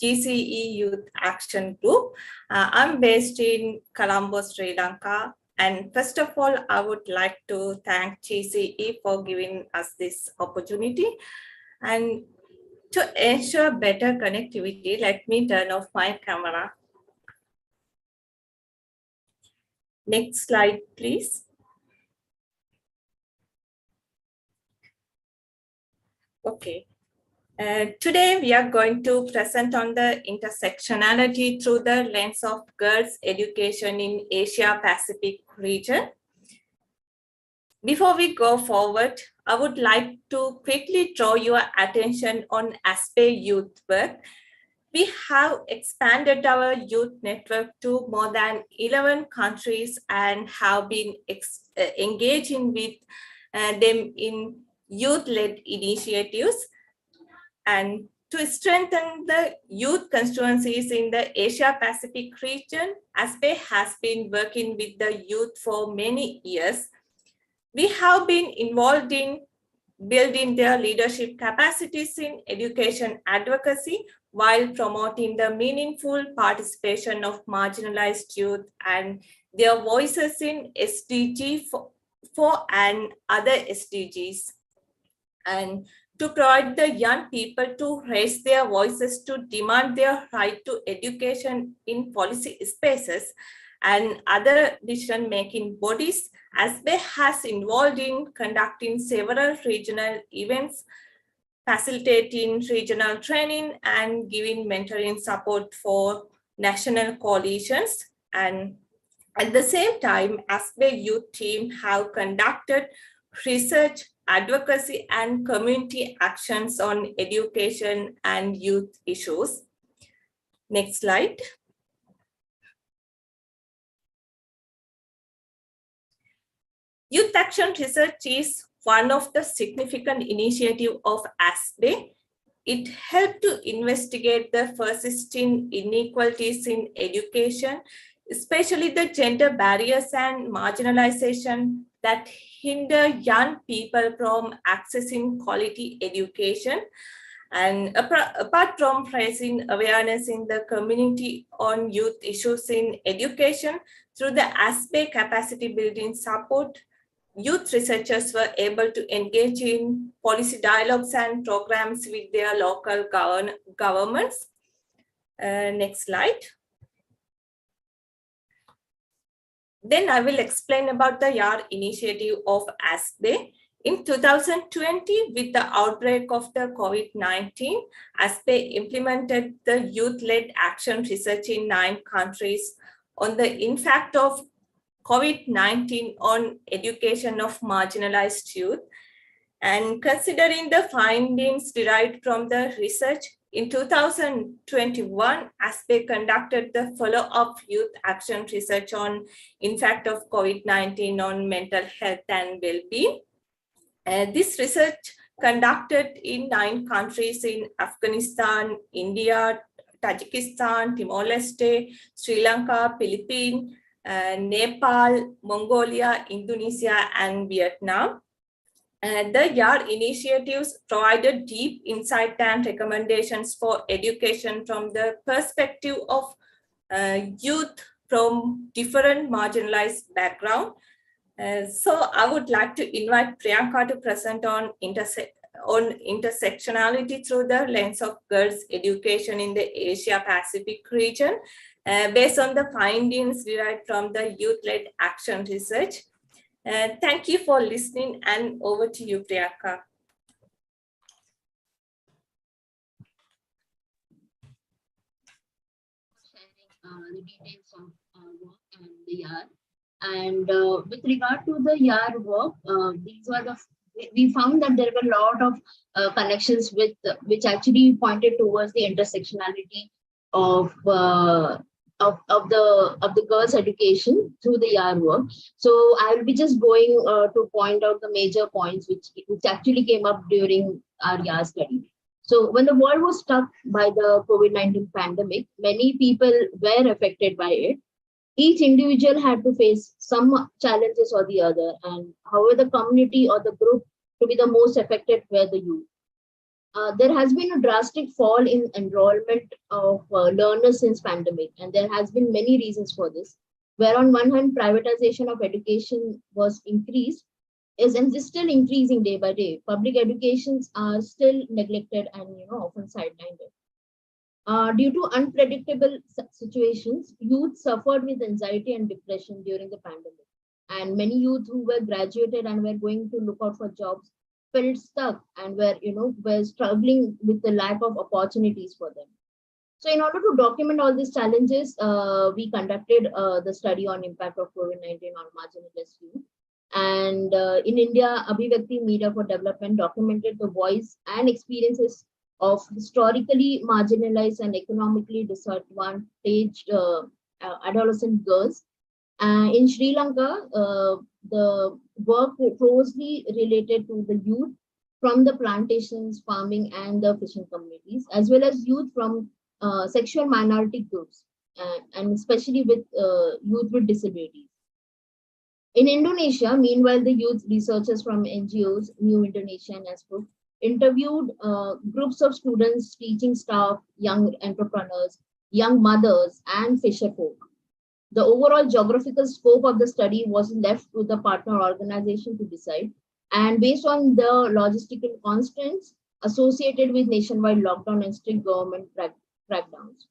GCE Youth Action Group. I'm based in Colombo, Sri Lanka. And first of all, I would like to thank GCE for giving us this opportunity. And to ensure better connectivity, let me turn off my camera. Next slide, please. Okay. Today, we are going to present on the intersectionality through the lens of girls' education in Asia-Pacific region. Before we go forward, I would like to quickly draw your attention on ASPE youth work. We have expanded our youth network to more than 11 countries and have been engaging with them in youth-led initiatives. And to strengthen the youth constituencies in the Asia-Pacific region, ASPE has been working with the youth for many years. We have been involved in building their leadership capacities in education advocacy while promoting the meaningful participation of marginalized youth and their voices in SDG 4 and other SDGs. And to provide the young people to raise their voices to demand their right to education in policy spaces and other decision-making bodies, ASPE has involved in conducting several regional events, facilitating regional training, and giving mentoring support for national coalitions. And at the same time, ASPE youth team have conducted research, advocacy, and community actions on education and youth issues. Next slide. Youth action research is one of the significant initiatives of ASPE. It helped to investigate the persisting inequalities in education, especially the gender barriers and marginalization that hinder young people from accessing quality education. And apart from raising awareness in the community on youth issues in education, through the ASPE capacity building support, youth researchers were able to engage in policy dialogues and programs with their local governments. Next slide. Then I will explain about the YAR initiative of ASPE. In 2020, with the outbreak of the COVID-19, ASPE implemented the youth-led action research in 9 countries on the impact of COVID-19 on education of marginalized youth. And considering the findings derived from the research, in 2021, ASPE conducted the follow-up youth action research on impact of COVID-19 on mental health and well-being. This research conducted in 9 countries in Afghanistan, India, Tajikistan, Timor-Leste, Sri Lanka, Philippines, Nepal, Mongolia, Indonesia, and Vietnam. The YAR initiatives provided deep insight and recommendations for education from the perspective of youth from different marginalized backgrounds. So I would like to invite Priyanka to present on intersectionality through the lens of girls' education in the Asia-Pacific region, based on the findings derived from the youth-led action research. Thank you for listening, and over to you, Priyanka. The details of our work and the YAR. And with regard to the YAR work, we found that there were a lot of connections with which actually pointed towards the intersectionality of the girls' education through the YAR work. So I will be just going to point out the major points which actually came up during our YAR study. So when the world was struck by the COVID-19 pandemic, many people were affected by it. Each individual had to face some challenges or the other, and however the community or the group to be the most affected were the youth. There has been a drastic fall in enrollment of learners since pandemic, and there has been many reasons for this. Where on one hand, privatization of education was increased, and is still increasing day by day. Public educations are still neglected and often sidelined. Due to unpredictable situations, youth suffered with anxiety and depression during the pandemic. And many youth who were graduated and were going to look out for jobs felt stuck and were struggling with the lack of opportunities for them. So in order to document all these challenges, we conducted the study on impact of COVID-19 on marginalized youth. And in India, Abhivyakti Media for Development documented the voice and experiences of historically marginalized and economically disadvantaged adolescent girls. In Sri Lanka, the work closely related to the youth from the plantations, farming, and the fishing communities, as well as youth from sexual minority groups, and especially with youth with disabilities. In Indonesia, meanwhile, the youth researchers from NGOs, New Indonesia and ASPRO, interviewed groups of students, teaching staff, young entrepreneurs, young mothers, and fisher folk. The overall geographical scope of the study was left to the partner organization to decide, and based on the logistical constraints associated with nationwide lockdown and strict government crackdowns.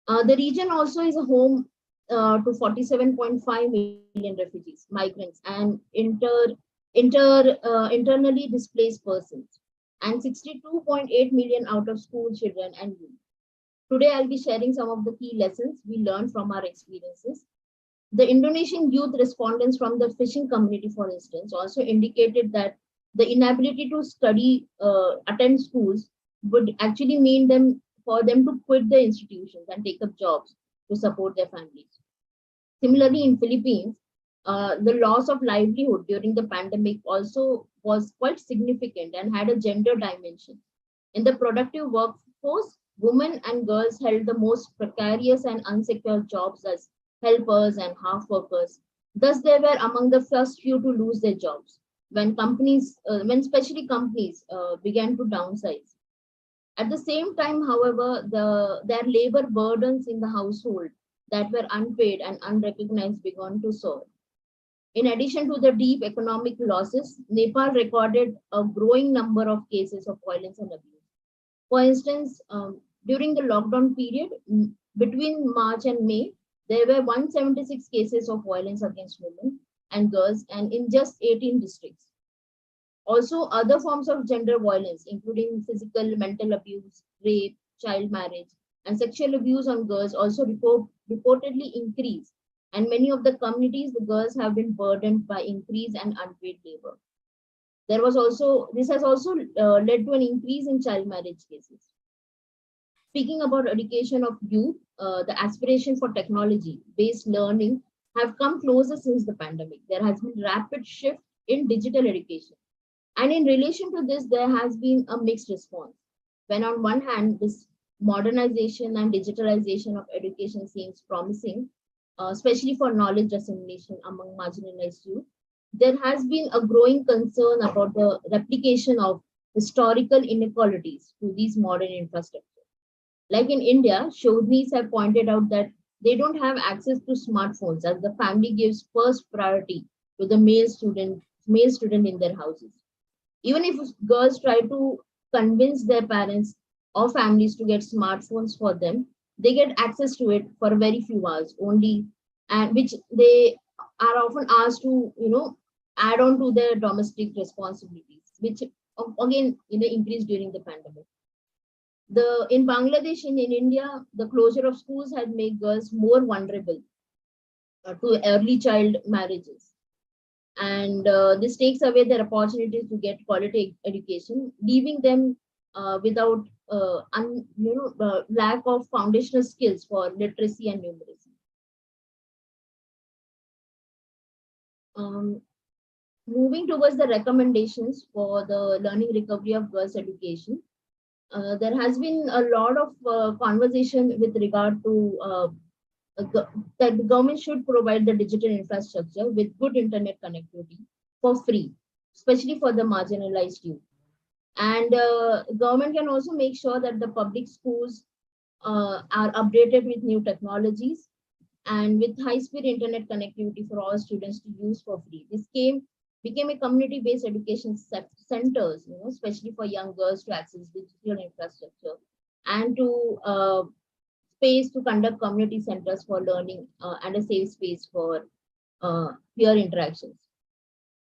The region also is a home to 47.5 million refugees, migrants, and internally displaced persons, and 62.8 million out of school children and youth. Today, I'll be sharing some of the key lessons we learned from our experiences. The Indonesian youth respondents from the fishing community, for instance, also indicated that the inability to study, attend schools would actually mean for them to quit the institutions and take up jobs to support their families. Similarly, in Philippines, the loss of livelihood during the pandemic also was quite significant and had a gender dimension. In the productive workforce, women and girls held the most precarious and unsecure jobs as helpers and half workers. Thus, they were among the first few to lose their jobs when especially companies began to downsize. At the same time, however, their labor burdens in the household that were unpaid and unrecognized began to soar. In addition to the deep economic losses, Nepal recorded a growing number of cases of violence and abuse. For instance, during the lockdown period, between March and May, there were 176 cases of violence against women and girls, and in just 18 districts. Also, other forms of gender violence, including physical, mental abuse, rape, child marriage, and sexual abuse on girls also reportedly increased. And many of the communities, the girls have been burdened by increased and unpaid labor. This has also led to an increase in child marriage cases. Speaking about education of youth, the aspiration for technology-based learning have come closer since the pandemic. There has been rapid shift in digital education. And in relation to this, there has been a mixed response. When on one hand, this modernization and digitalization of education seems promising, especially for knowledge dissemination among marginalized youth, there has been a growing concern about the replication of historical inequalities to these modern infrastructures. Like in India, Shodhnis have pointed out that they don't have access to smartphones as the family gives first priority to the male student in their houses. Even if girls try to convince their parents or families to get smartphones for them, they get access to it for very few hours only, and which they are often asked to, add on to their domestic responsibilities, which again, increased during the pandemic. In Bangladesh and in India, the closure of schools had made girls more vulnerable to early child marriages. And this takes away their opportunities to get quality education, leaving them without lack of foundational skills for literacy and numeracy. Moving towards the recommendations for the learning recovery of girls' education, there has been a lot of conversation with regard to that the government should provide the digital infrastructure with good internet connectivity for free, especially for the marginalized youth. And government can also make sure that the public schools are updated with new technologies and with high-speed internet connectivity for all students to use for free. This became a community-based education centers, especially for young girls to access digital infrastructure and to space to conduct community centers for learning and a safe space for peer interactions.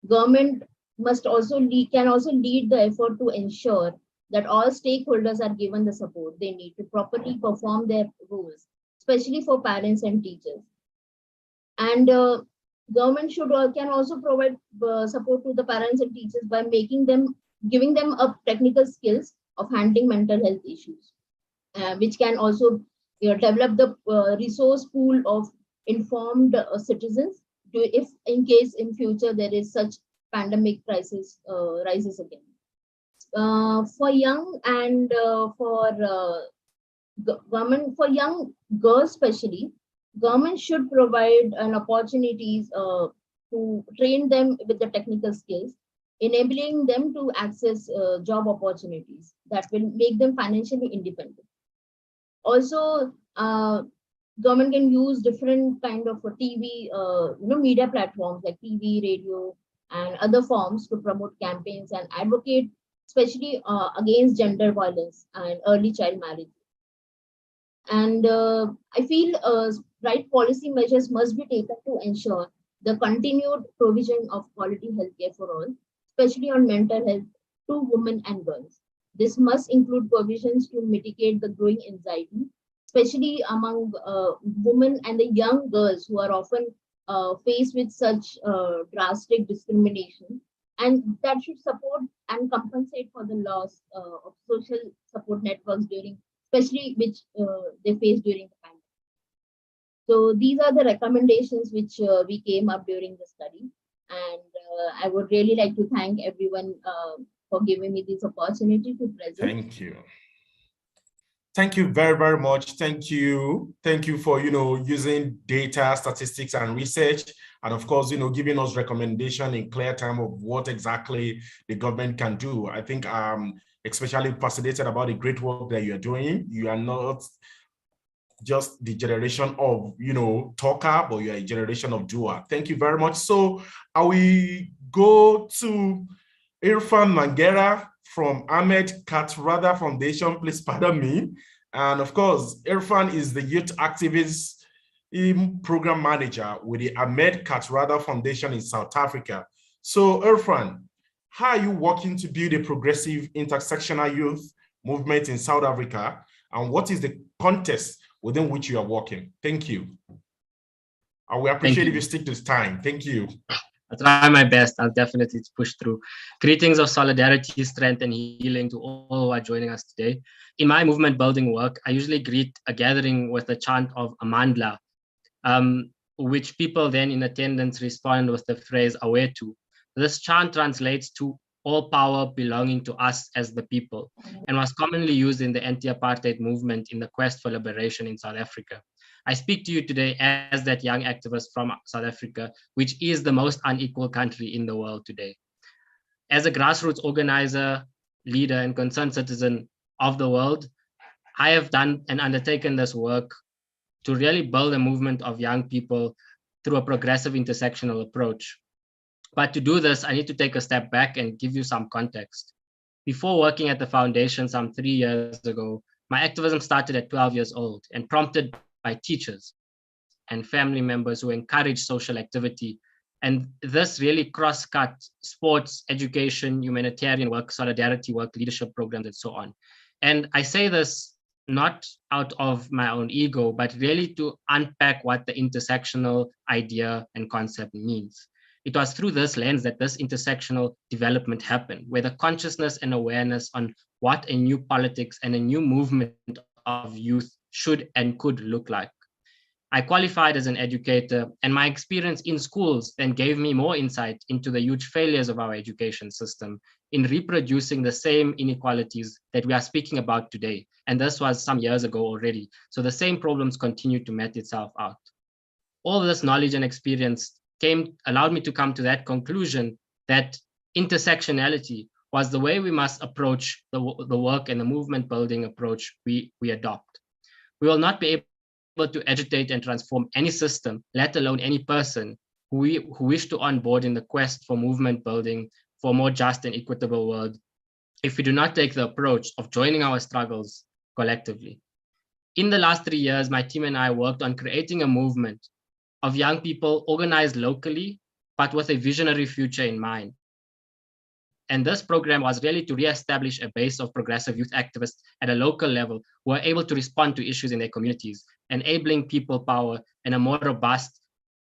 Government can also lead the effort to ensure that all stakeholders are given the support they need to properly perform their roles, especially for parents and teachers. And government can also provide support to the parents and teachers by giving them up technical skills of handling mental health issues, which can also develop the resource pool of informed citizens if in case in future there is such pandemic crisis rises again. For young and for government, for young girls especially, government should provide an opportunities to train them with the technical skills, enabling them to access job opportunities that will make them financially independent. Also, government can use different kind of TV, media platforms like TV, radio, and other forms to promote campaigns and advocate, especially against gender violence and early child marriage. And I feel right policy measures must be taken to ensure the continued provision of quality healthcare for all, especially on mental health to women and girls. This must include provisions to mitigate the growing anxiety, especially among women and the young girls who are often faced with such drastic discrimination, and that should support and compensate for the loss of social support networks especially which they face during the pandemic. So these are the recommendations which we came up during the study, and I would really like to thank everyone for giving me this opportunity to present. Thank you. Thank you very, very much. Thank you. Thank you for, using data, statistics, and research. And of course, giving us recommendation in clear time of what exactly the government can do. I think I'm especially fascinated about the great work that you're doing. You are not just the generation of, talker, but you are a generation of doer. Thank you very much. So I will go to Irfan Mangera from Ahmed Kathrada Foundation. Please pardon me. And of course, Irfan is the youth activist program manager with the Ahmed Kathrada Foundation in South Africa. So Irfan, how are you working to build a progressive intersectional youth movement in South Africa? And what is the context within which you are working? Thank you. I will appreciate if you stick to this time. Thank you. I'll try my best. I'll definitely push through. Greetings of solidarity, strength, and healing to all who are joining us today. In my movement building work, I usually greet a gathering with the chant of Amandla, which people then in attendance respond with the phrase Awetu. This chant translates to all power belonging to us as the people, and was commonly used in the anti-apartheid movement in the quest for liberation in South Africa. I speak to you today as that young activist from South Africa, which is the most unequal country in the world today. As a grassroots organizer, leader, and concerned citizen of the world, I have done and undertaken this work to really build a movement of young people through a progressive intersectional approach. But to do this, I need to take a step back and give you some context. Before working at the foundation some 3 years ago, my activism started at 12 years old and prompted by teachers and family members who encourage social activity. And this really cross-cut sports, education, humanitarian work, solidarity work, leadership programs, and so on. And I say this not out of my own ego, but really to unpack what the intersectional idea and concept means. It was through this lens that this intersectional development happened, where the consciousness and awareness on what a new politics and a new movement of youth should and could look like. I qualified as an educator, and my experience in schools then gave me more insight into the huge failures of our education system in reproducing the same inequalities that we are speaking about today. And this was some years ago already. So the same problems continue to met itself out. All this knowledge and experience allowed me to come to that conclusion that intersectionality was the way we must approach the work and the movement building approach we adopt. We will not be able to agitate and transform any system, let alone any person who wish to onboard in the quest for movement building for a more just and equitable world, if we do not take the approach of joining our struggles collectively. In the last 3 years, my team and I worked on creating a movement of young people organized locally, but with a visionary future in mind. And this program was really to reestablish a base of progressive youth activists at a local level who are able to respond to issues in their communities, enabling people power and a more robust,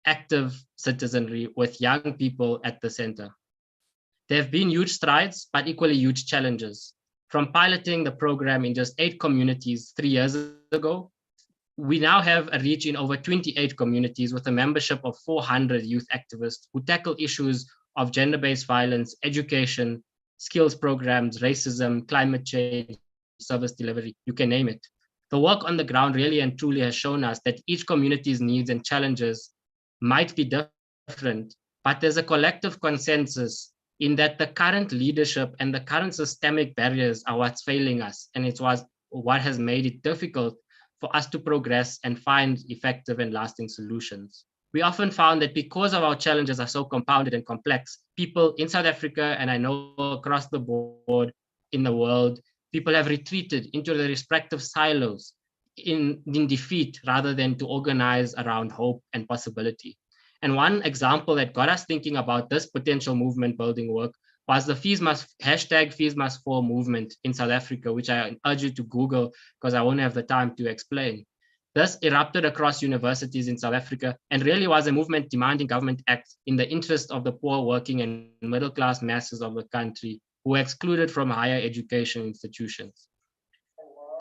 active citizenry with young people at the center. There have been huge strides, but equally huge challenges. From piloting the program in just 8 communities 3 years ago, we now have a reach in over 28 communities with a membership of 400 youth activists who tackle issues of gender-based violence, education, skills programs, racism, climate change, service delivery, you can name it. The work on the ground really and truly has shown us that each community's needs and challenges might be different, but there's a collective consensus in that the current leadership and the current systemic barriers are what's failing us, and it was what has made it difficult for us to progress and find effective and lasting solutions. We often found that because of our challenges are so compounded and complex, people in South Africa, and I know across the board in the world, people have retreated into their respective silos in defeat rather than to organize around hope and possibility. And one example that got us thinking about this potential movement building work was the hashtag Fees Must Fall movement in South Africa, which I urge you to Google because I won't have the time to explain. This erupted across universities in South Africa and really was a movement demanding government acts in the interest of the poor, working and middle-class masses of the country who were excluded from higher education institutions.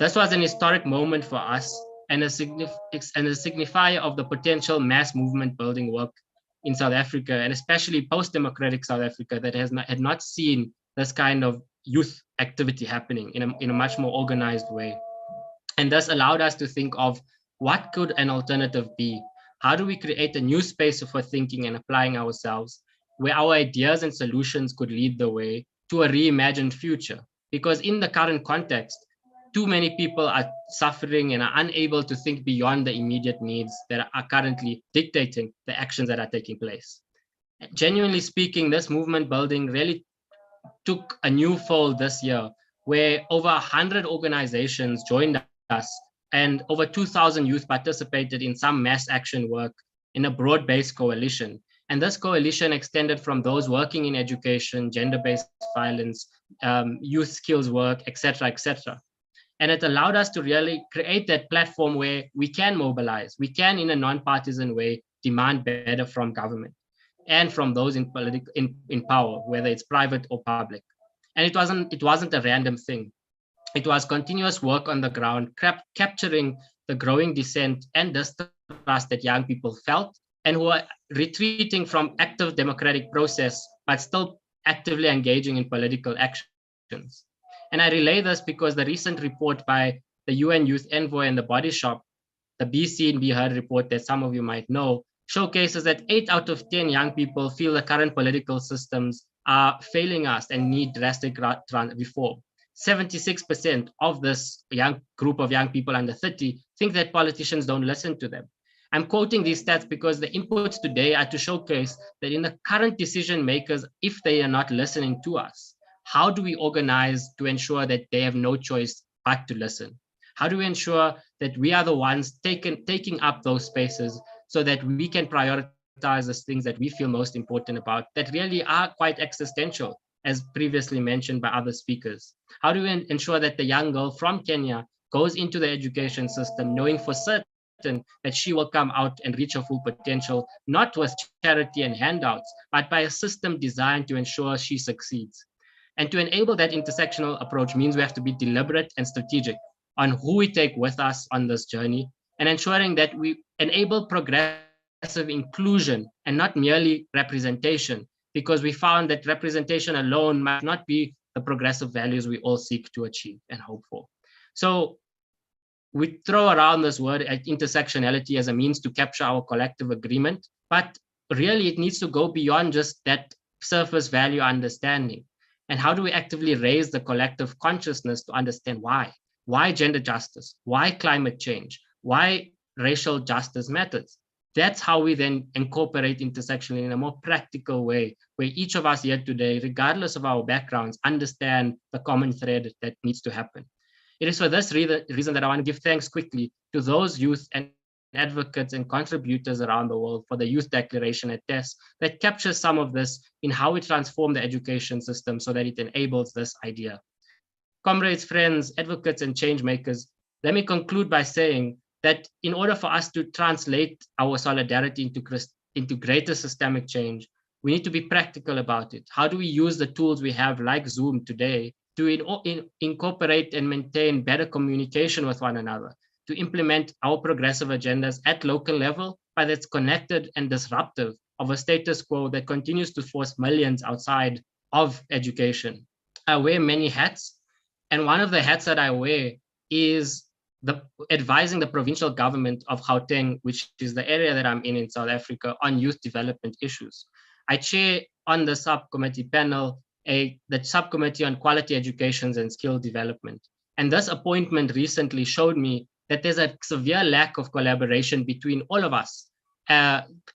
This was an historic moment for us and a signifier of the potential mass movement building work in South Africa, and especially post-democratic South Africa that had not seen this kind of youth activity happening in a much more organized way. And this allowed us to think of what could an alternative be? How do we create a new space for thinking and applying ourselves where our ideas and solutions could lead the way to a reimagined future? Because in the current context, too many people are suffering and are unable to think beyond the immediate needs that are currently dictating the actions that are taking place. Genuinely speaking, this movement building really took a new fold this year, where over 100 organizations joined us and over 2,000 youth participated in some mass action work in a broad-based coalition. And this coalition extended from those working in education, gender-based violence, youth skills work, etc., etc. And it allowed us to really create that platform where we can mobilize, we can in a non-partisan way demand better from government and from those in power, whether it's private or public. And it wasn't a random thing. It was continuous work on the ground, capturing the growing dissent and distrust that young people felt and who are retreating from active democratic process, but still actively engaging in political actions. And I relay this because the recent report by the UN Youth Envoy and the Body Shop, the Be Seen, Be Heard report that some of you might know, showcases that 8 out of 10 young people feel the current political systems are failing us and need drastic reform. 76% of this group of young people under 30 think that politicians don't listen to them. I'm quoting these stats because the inputs today are to showcase that in the current decision makers, if they are not listening to us, how do we organize to ensure that they have no choice but to listen? How do we ensure that we are the ones taking up those spaces so that we can prioritize the things that we feel most important about that really are quite existential, as previously mentioned by other speakers? How do we ensure that the young girl from Kenya goes into the education system knowing for certain that she will come out and reach her full potential, not with charity and handouts, but by a system designed to ensure she succeeds? And to enable that intersectional approach means we have to be deliberate and strategic on who we take with us on this journey, and ensuring that we enable progressive inclusion and not merely representation, because we found that representation alone might not be the progressive values we all seek to achieve and hope for. So we throw around this word intersectionality as a means to capture our collective agreement, but really it needs to go beyond just that surface value understanding. And how do we actively raise the collective consciousness to understand why? Why gender justice? Why climate change? Why racial justice matters? That's how we then incorporate intersectionality in a more practical way, where each of us here today, regardless of our backgrounds, understand the common thread that needs to happen. It is for this reason that I want to give thanks quickly to those youth and advocates and contributors around the world for the Youth Declaration at TESS that captures some of this in how we transform the education system so that it enables this idea. Comrades, friends, advocates, and change makers, let me conclude by saying that in order for us to translate our solidarity into greater systemic change, we need to be practical about it. How do we use the tools we have like Zoom today to incorporate and maintain better communication with one another, to implement our progressive agendas at local level, but it's connected and disruptive of a status quo that continues to force millions outside of education. I wear many hats, and one of the hats that I wear is advising the provincial government of Gauteng, which is the area that I'm in South Africa, on youth development issues. I chair on the subcommittee panel, the subcommittee on quality education and skill development. And this appointment recently showed me that there's a severe lack of collaboration between all of us,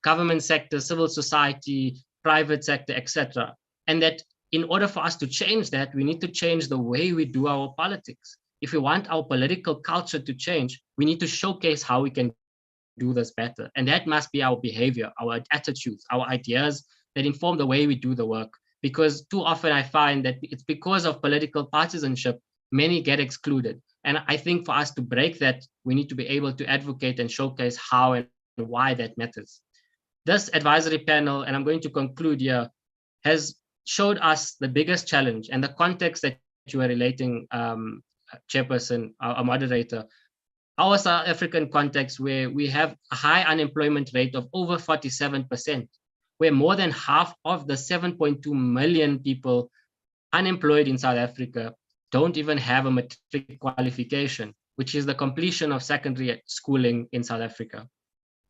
government sector, civil society, private sector, etc. And that in order for us to change that, we need to change the way we do our politics. If we want our political culture to change, we need to showcase how we can do this better. And that must be our behavior, our attitudes, our ideas that inform the way we do the work. Because too often I find that it's because of political partisanship, many get excluded. And I think for us to break that, we need to be able to advocate and showcase how and why that matters. This advisory panel, and I'm going to conclude here, has showed us the biggest challenge and the context that you are relating, Chairperson, our moderator, our South African context where we have a high unemployment rate of over 47%, where more than half of the 7.2 million people unemployed in South Africa don't even have a matric qualification, which is the completion of secondary schooling in South Africa.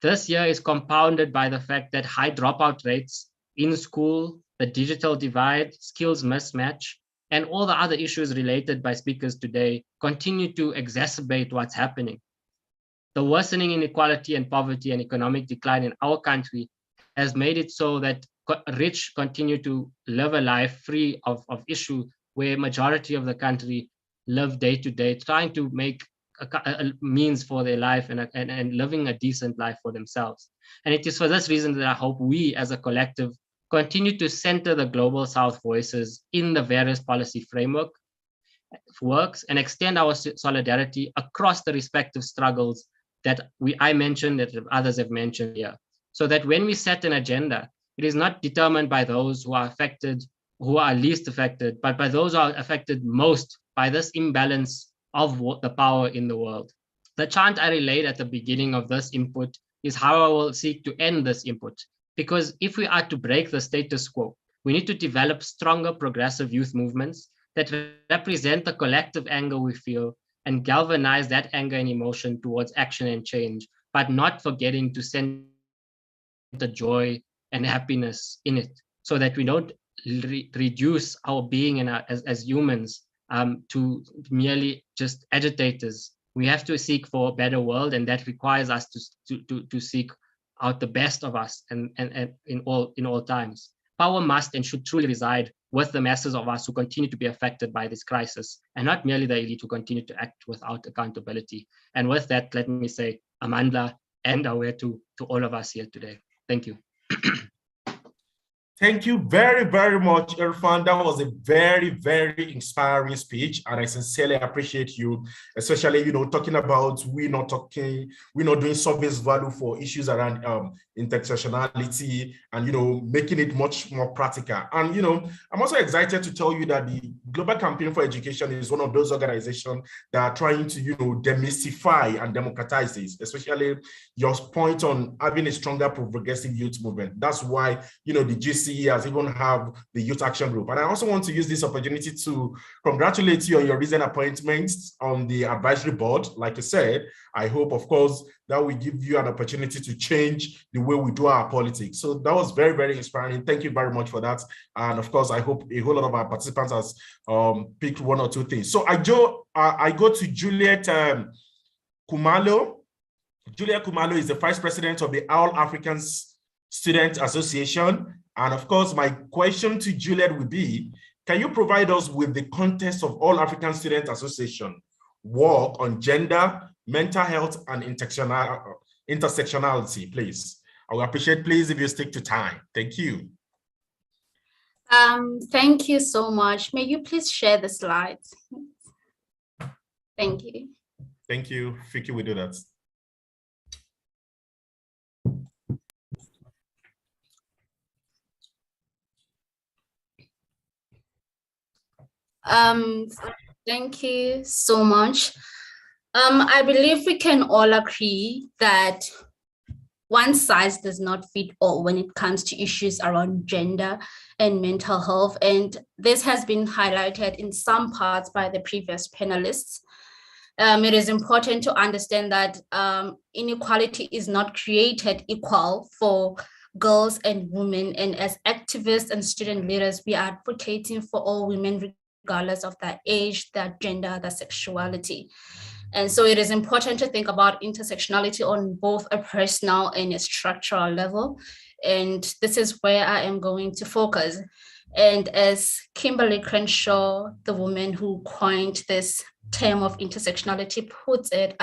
This year is compounded by the fact that high dropout rates in school, the digital divide, skills mismatch, and all the other issues related by speakers today continue to exacerbate what's happening. The worsening inequality and poverty and economic decline in our country has made it so that rich continue to live a life free of issue, where majority of the country live day to day, trying to make a means for their life and living a decent life for themselves. And it is for this reason that I hope we as a collective continue to center the Global South voices in the various policy works and extend our solidarity across the respective struggles that I mentioned, that others have mentioned here. So that when we set an agenda, it is not determined by those who are affected, who are least affected, but by those who are affected most by this imbalance of the power in the world. The chant I relayed at the beginning of this input is how I will seek to end this input. Because if we are to break the status quo, we need to develop stronger progressive youth movements that represent the collective anger we feel and galvanize that anger and emotion towards action and change, but not forgetting to send the joy and happiness in it, so that we don't reduce our being as humans to merely just agitators. We have to seek for a better world, and that requires us to seek out the best of us and in all times. Power must and should truly reside with the masses of us who continue to be affected by this crisis, and not merely the elite who continue to act without accountability. And with that, let me say Amandla and aware to all of us here today. Thank you. Thank you very, very much, Irfan. That was a very, very inspiring speech, and I sincerely appreciate you, especially, talking about we're not doing service value for issues around intersectionality and, making it much more practical. And, I'm also excited to tell you that the Global Campaign for Education is one of those organizations that are trying to, demystify and democratize this, especially your point on having a stronger progressive youth movement. That's why, the GCE GCE has even have the Youth Action Group. And I also want to use this opportunity to congratulate you on your recent appointments on the advisory board. Like I said, I hope, of course, that will give you an opportunity to change the way we do our politics. So that was very, very inspiring. Thank you very much for that. And of course, I hope a whole lot of our participants has picked one or two things. So I go to Juliet Kumalo. Juliet Kumalo is the Vice President of the All Africans Student Association. And of course, my question to Juliet would be, can you provide us with the context of All African Student Association work on gender, mental health, and intersectionality, please? I would appreciate, please, if you stick to time. Thank you. Thank you so much. May you please share the slides? Thank you. Thank you. Vicky will do that. Thank you so much. I believe we can all agree that one size does not fit all when it comes to issues around gender and mental health. And this has been highlighted in some parts by the previous panelists. It is important to understand that inequality is not created equal for girls and women. And as activists and student leaders, we are advocating for all women, regardless of their age, their gender, their sexuality. And so it is important to think about intersectionality on both a personal and a structural level. And this is where I am going to focus. And as Kimberly Crenshaw, the woman who coined this term of intersectionality, puts it,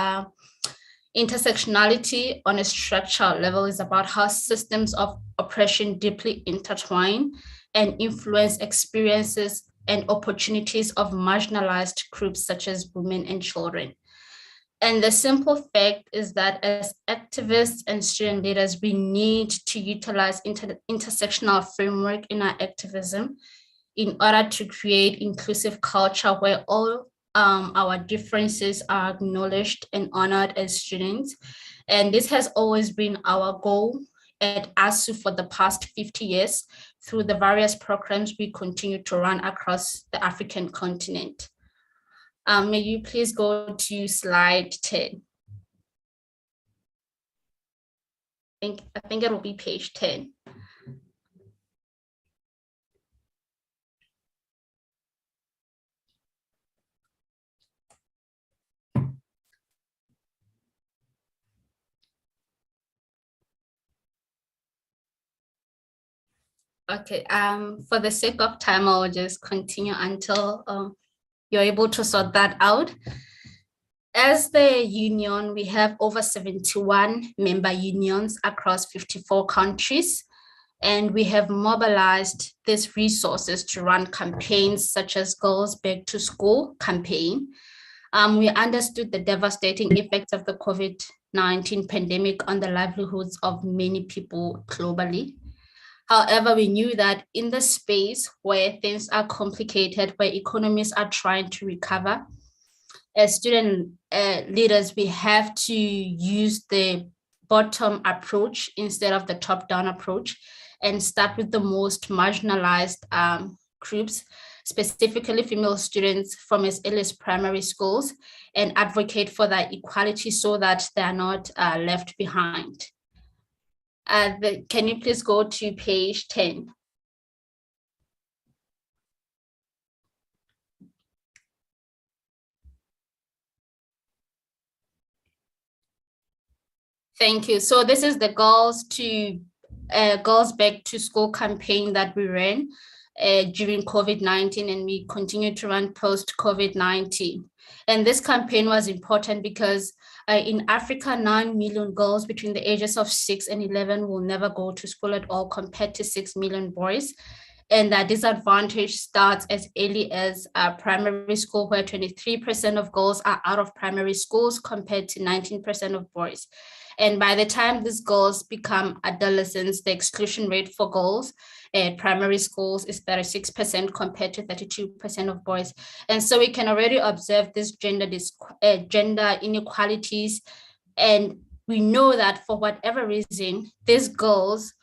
intersectionality on a structural level is about how systems of oppression deeply intertwine and influence experiences and opportunities of marginalized groups such as women and children. And the simple fact is that as activists and student leaders, we need to utilize intersectional framework in our activism in order to create inclusive culture where all our differences are acknowledged and honored as students. And this has always been our goal at ASU for the past 50 years through the various programs we continue to run across the African continent. May you please go to slide 10. I think it will be page 10. Okay, for the sake of time, I'll just continue until you're able to sort that out. As the union, we have over 71 member unions across 54 countries, and we have mobilized these resources to run campaigns such as Girls Back to School campaign. We understood the devastating effects of the COVID-19 pandemic on the livelihoods of many people globally. However, we knew that in the space where things are complicated, where economies are trying to recover, as student leaders, we have to use the bottom approach instead of the top-down approach and start with the most marginalized groups, specifically female students from as early as primary schools, and advocate for their equality so that they are not left behind. Can you please go to page 10? Thank you. So this is the Girls Back to School campaign that we ran during COVID-19, and we continue to run post-COVID-19. And this campaign was important because in Africa, 9 million girls between the ages of 6 and 11 will never go to school at all, compared to 6 million boys. And that disadvantage starts as early as primary school, where 23% of girls are out of primary schools compared to 19% of boys. And by the time these girls become adolescents, the exclusion rate for girls at primary schools is 36% compared to 32% of boys. And so we can already observe this gender inequalities. And we know that for whatever reason, these girls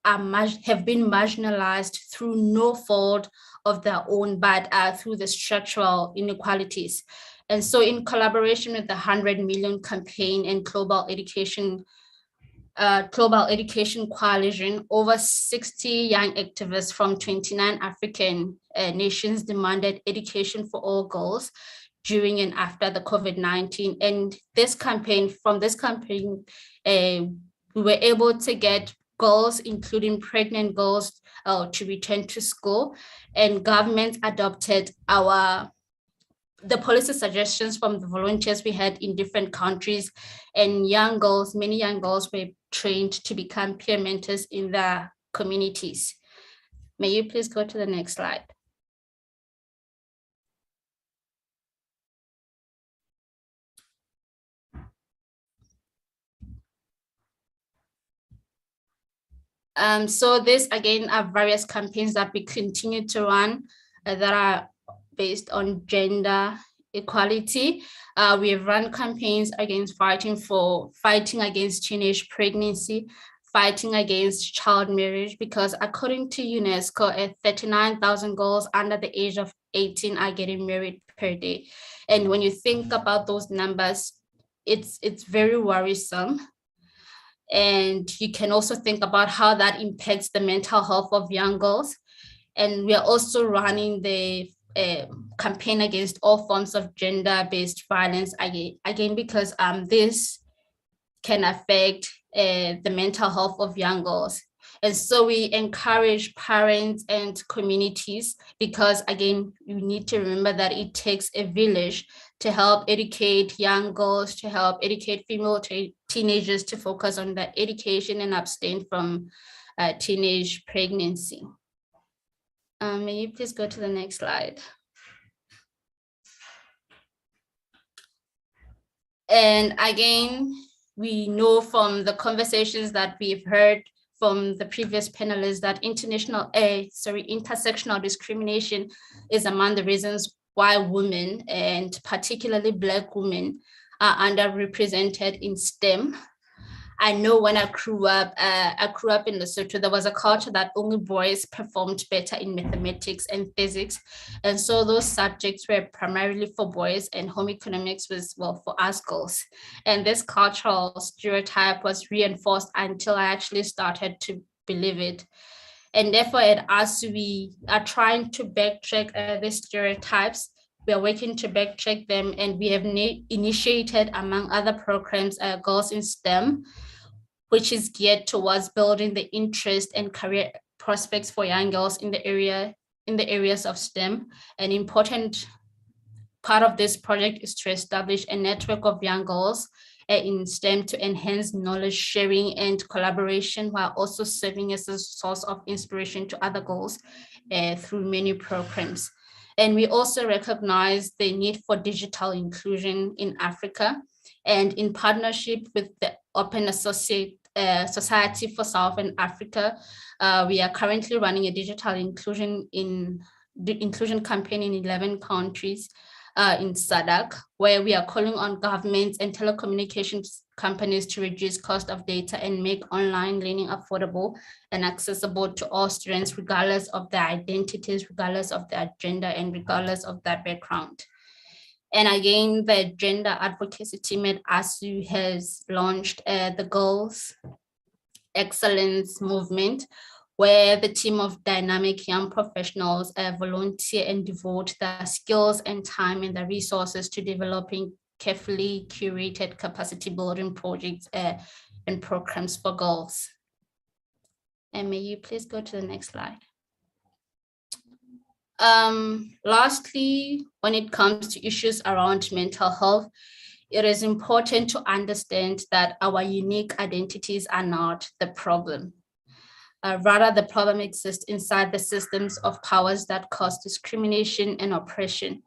have been marginalized through no fault of their own, but through the structural inequalities. And so in collaboration with the 100 Million Campaign and Global Education Coalition, over 60 young activists from 29 African nations demanded education for all girls during and after the COVID-19. And from this campaign, we were able to get girls, including pregnant girls, to return to school, and government adopted the policy suggestions from the volunteers we had in different countries, and many young girls were trained to become peer mentors in their communities. May you please go to the next slide. So this again are various campaigns that we continue to run that are based on gender equality. We have run campaigns against fighting against teenage pregnancy, fighting against child marriage, because according to UNESCO, 39,000 girls under the age of 18 are getting married per day. And when you think about those numbers, it's very worrisome. And you can also think about how that impacts the mental health of young girls. And we are also running the campaign against all forms of gender-based violence, again because this can affect the mental health of young girls. And so we encourage parents and communities, because again, you need to remember that it takes a village to help educate young girls, to help educate female teenagers to focus on their education and abstain from teenage pregnancy. May you please go to the next slide. And again, we know from the conversations that we've heard from the previous panelists that intersectional discrimination is among the reasons why women, and particularly Black women, are underrepresented in STEM. I know when I grew up in Lesotho, there was a culture that only boys performed better in mathematics and physics. And so those subjects were primarily for boys, and home economics was, well, for us girls. And this cultural stereotype was reinforced until I actually started to believe it. And therefore at us, we are trying to backtrack these stereotypes. We are working to backtrack them, and we have initiated, among other programs, Girls in STEM, which is geared towards building the interest and career prospects for young girls in the areas of STEM. An important part of this project is to establish a network of young girls in STEM to enhance knowledge sharing and collaboration, while also serving as a source of inspiration to other girls through many programs. And we also recognize the need for digital inclusion in Africa. And in partnership with the Open Society for Southern Africa, we are currently running a digital inclusion campaign in 11 countries in SADC, where we are calling on governments and telecommunications companies to reduce cost of data and make online learning affordable and accessible to all students, regardless of their identities, regardless of their gender, and regardless of their background. And again, the gender advocacy team at ASU has launched the Girls Excellence Movement, where the team of dynamic young professionals volunteer and devote their skills and time and the resources to developing carefully curated capacity building projects and programs for girls. And may you please go to the next slide. Lastly, when it comes to issues around mental health, it is important to understand that our unique identities are not the problem. Rather, the problem exists inside the systems of powers that cause discrimination and oppression.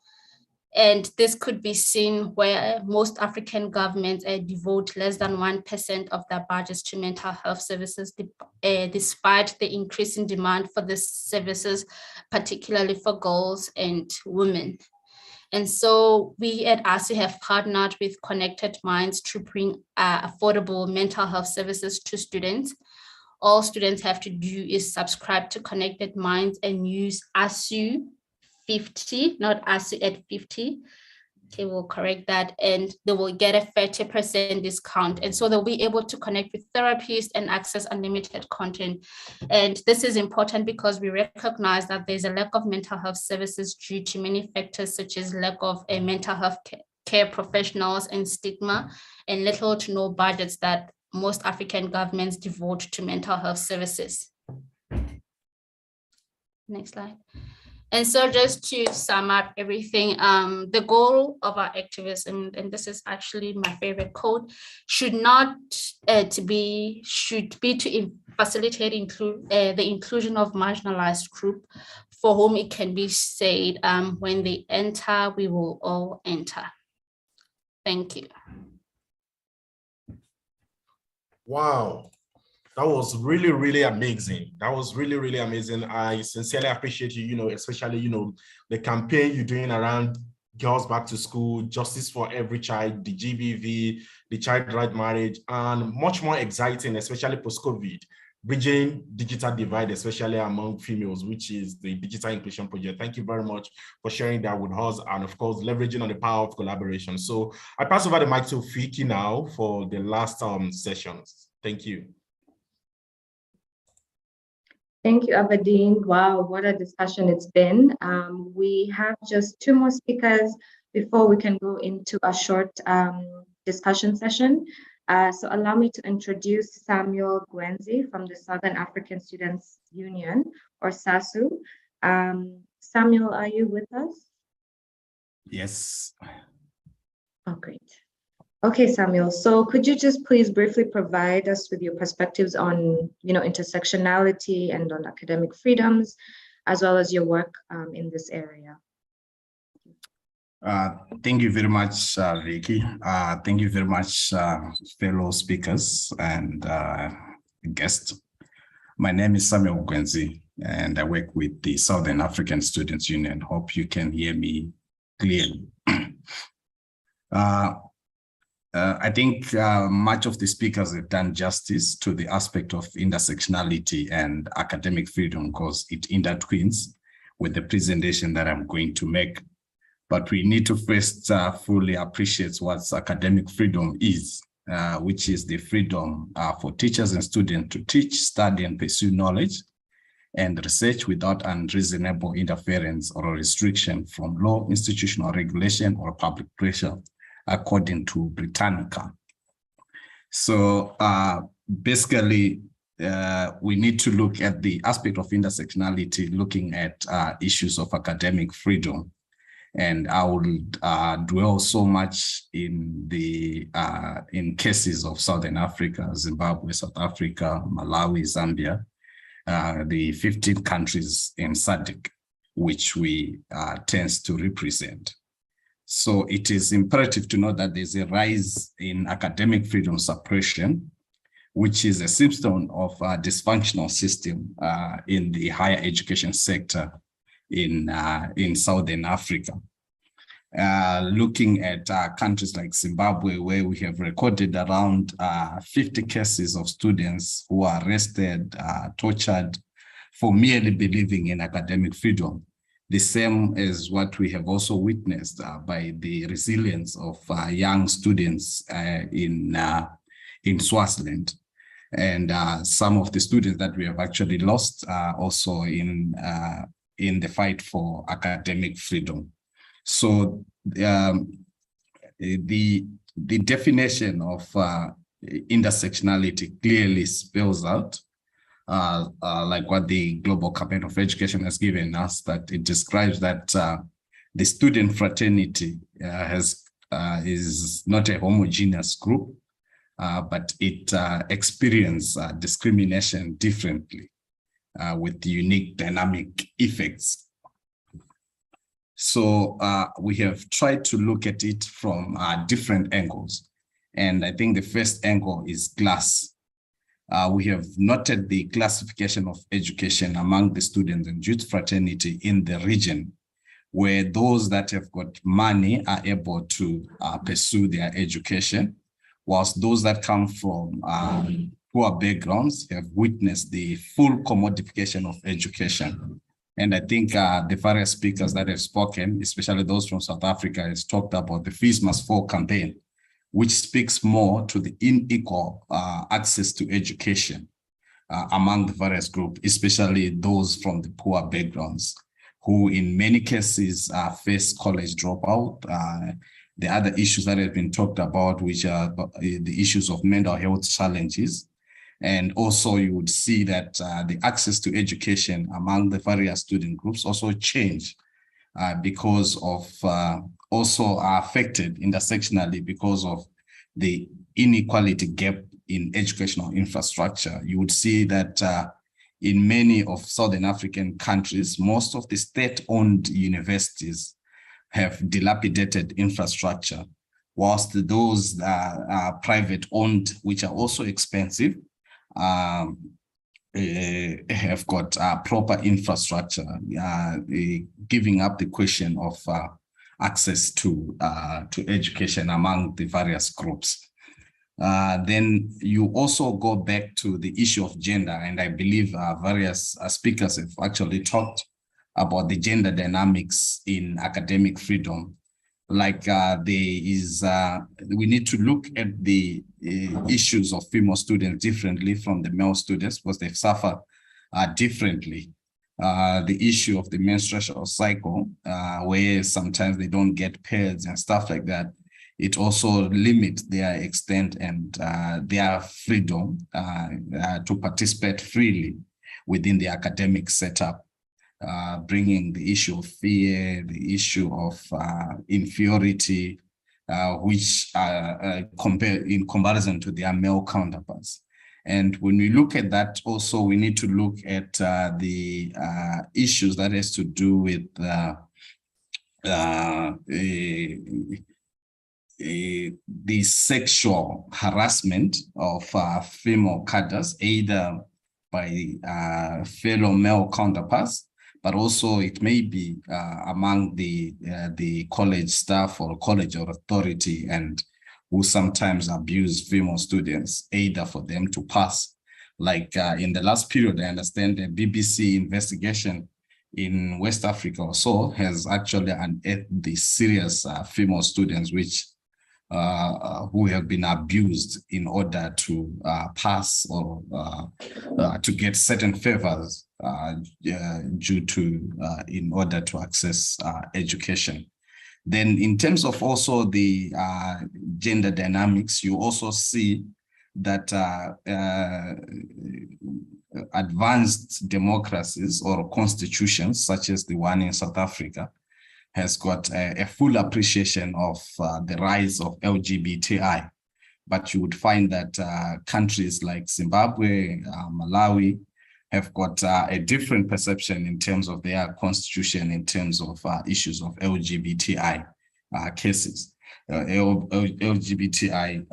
And this could be seen where most African governments devote less than 1% of their budgets to mental health services, despite the increasing demand for these services, particularly for girls and women. And so we at ASU have partnered with Connected Minds to bring affordable mental health services to students. all students have to do is subscribe to Connected Minds and use ASU 50, not ASU at 50. Okay, we'll correct that, and they will get a 30% discount. And so they'll be able to connect with therapists and access unlimited content. And this is important because we recognize that there's a lack of mental health services due to many factors, such as lack of a mental health care professionals and stigma, and little to no budgets that most African governments devote to mental health services. Next slide. And so just to sum up everything, the goal of our activism, and this is actually my favorite quote, should be to facilitate the inclusion of marginalized group for whom it can be said, when they enter, we will all enter. Thank you. Wow. That was really, really amazing. That was really, really amazing. I sincerely appreciate you, especially, the campaign you're doing around girls back to school, justice for every child, the GBV, the child right marriage, and much more exciting, especially post-COVID, bridging digital divide, especially among females, which is the Digital Inclusion Project. Thank you very much for sharing that with us, and of course, leveraging on the power of collaboration. So I pass over the mic to Fiki now for the last sessions. Thank you. Thank you, Aberdeen. Wow, what a discussion it's been. We have just 2 more speakers before we can go into a short discussion session. So allow me to introduce Samuel Gwenzi from the Southern African Students Union, or SASU. Samuel, are you with us? Yes. Oh, great. Okay, Samuel, so could you just please briefly provide us with your perspectives on, intersectionality and on academic freedoms, as well as your work in this area? Thank you very much, Vicky. Thank you very much, fellow speakers and guests. My name is Samuel Gwenzi, and I work with the Southern African Students Union. Hope you can hear me clearly. I think much of the speakers have done justice to the aspect of intersectionality and academic freedom, because it intertwines with the presentation that I'm going to make. But we need to first fully appreciate what academic freedom is, which is the freedom for teachers and students to teach, study, and pursue knowledge and research without unreasonable interference or restriction from law, institutional regulation, or public pressure, according to Britannica. So basically, we need to look at the aspect of intersectionality, looking at issues of academic freedom. And I would dwell so much in the in cases of Southern Africa, Zimbabwe, South Africa, Malawi, Zambia, the 15 countries in SADC, which we tends to represent. So it is imperative to note that there's a rise in academic freedom suppression, which is a symptom of a dysfunctional system in the higher education sector in Southern Africa. Looking at countries like Zimbabwe, where we have recorded around 50 cases of students who are arrested, tortured for merely believing in academic freedom. The same as what we have also witnessed by the resilience of young students in Swaziland. And some of the students that we have actually lost also in the fight for academic freedom. So the definition of intersectionality clearly spells out, like what the Global Campaign of Education has given us, that it describes that the student fraternity is not a homogeneous group, but it experiences discrimination differently with unique dynamic effects. So we have tried to look at it from different angles. And I think the first angle is class. We have noted the classification of education among the students and youth fraternity in the region, where those that have got money are able to pursue their education, whilst those that come from poor backgrounds have witnessed the full commodification of education. And I think the various speakers that have spoken, especially those from South Africa, has talked about the Fees Must Fall campaign, which speaks more to the unequal access to education among the various groups, especially those from the poor backgrounds, who in many cases face college dropout. The other issues that have been talked about, which are the issues of mental health challenges. And also you would see that the access to education among the various student groups also change because of also are affected intersectionally because of the inequality gap in educational infrastructure. You would see that in many of Southern African countries, most of the state-owned universities have dilapidated infrastructure, whilst those private-owned, which are also expensive, have got proper infrastructure, giving up the question of access to education among the various groups. Then you also go back to the issue of gender, and I believe various speakers have actually talked about the gender dynamics in academic freedom. Like we need to look at the issues of female students differently from the male students because they suffer differently. The issue of the menstrual cycle, where sometimes they don't get pads and stuff like that, it also limits their extent and their freedom to participate freely within the academic setup. Bringing the issue of fear, the issue of inferiority, which in comparison to their male counterparts. And when we look at that, also we need to look at the issues that has to do with the sexual harassment of female cadres, either by fellow male counterparts, but also it may be among the college staff or college or authority, and who sometimes abuse female students, either for them to pass. Like in the last period, I understand the BBC investigation in West Africa or so has actually unearthed the serious female students which who have been abused in order to pass or to get certain favors due to in order to access education. Then in terms of also the gender dynamics, you also see that advanced democracies or constitutions such as the one in South Africa has got a full appreciation of the rise of LGBTI. But you would find that countries like Zimbabwe, Malawi have got a different perception in terms of their constitution, in terms of issues of LGBTI cases. LGBTI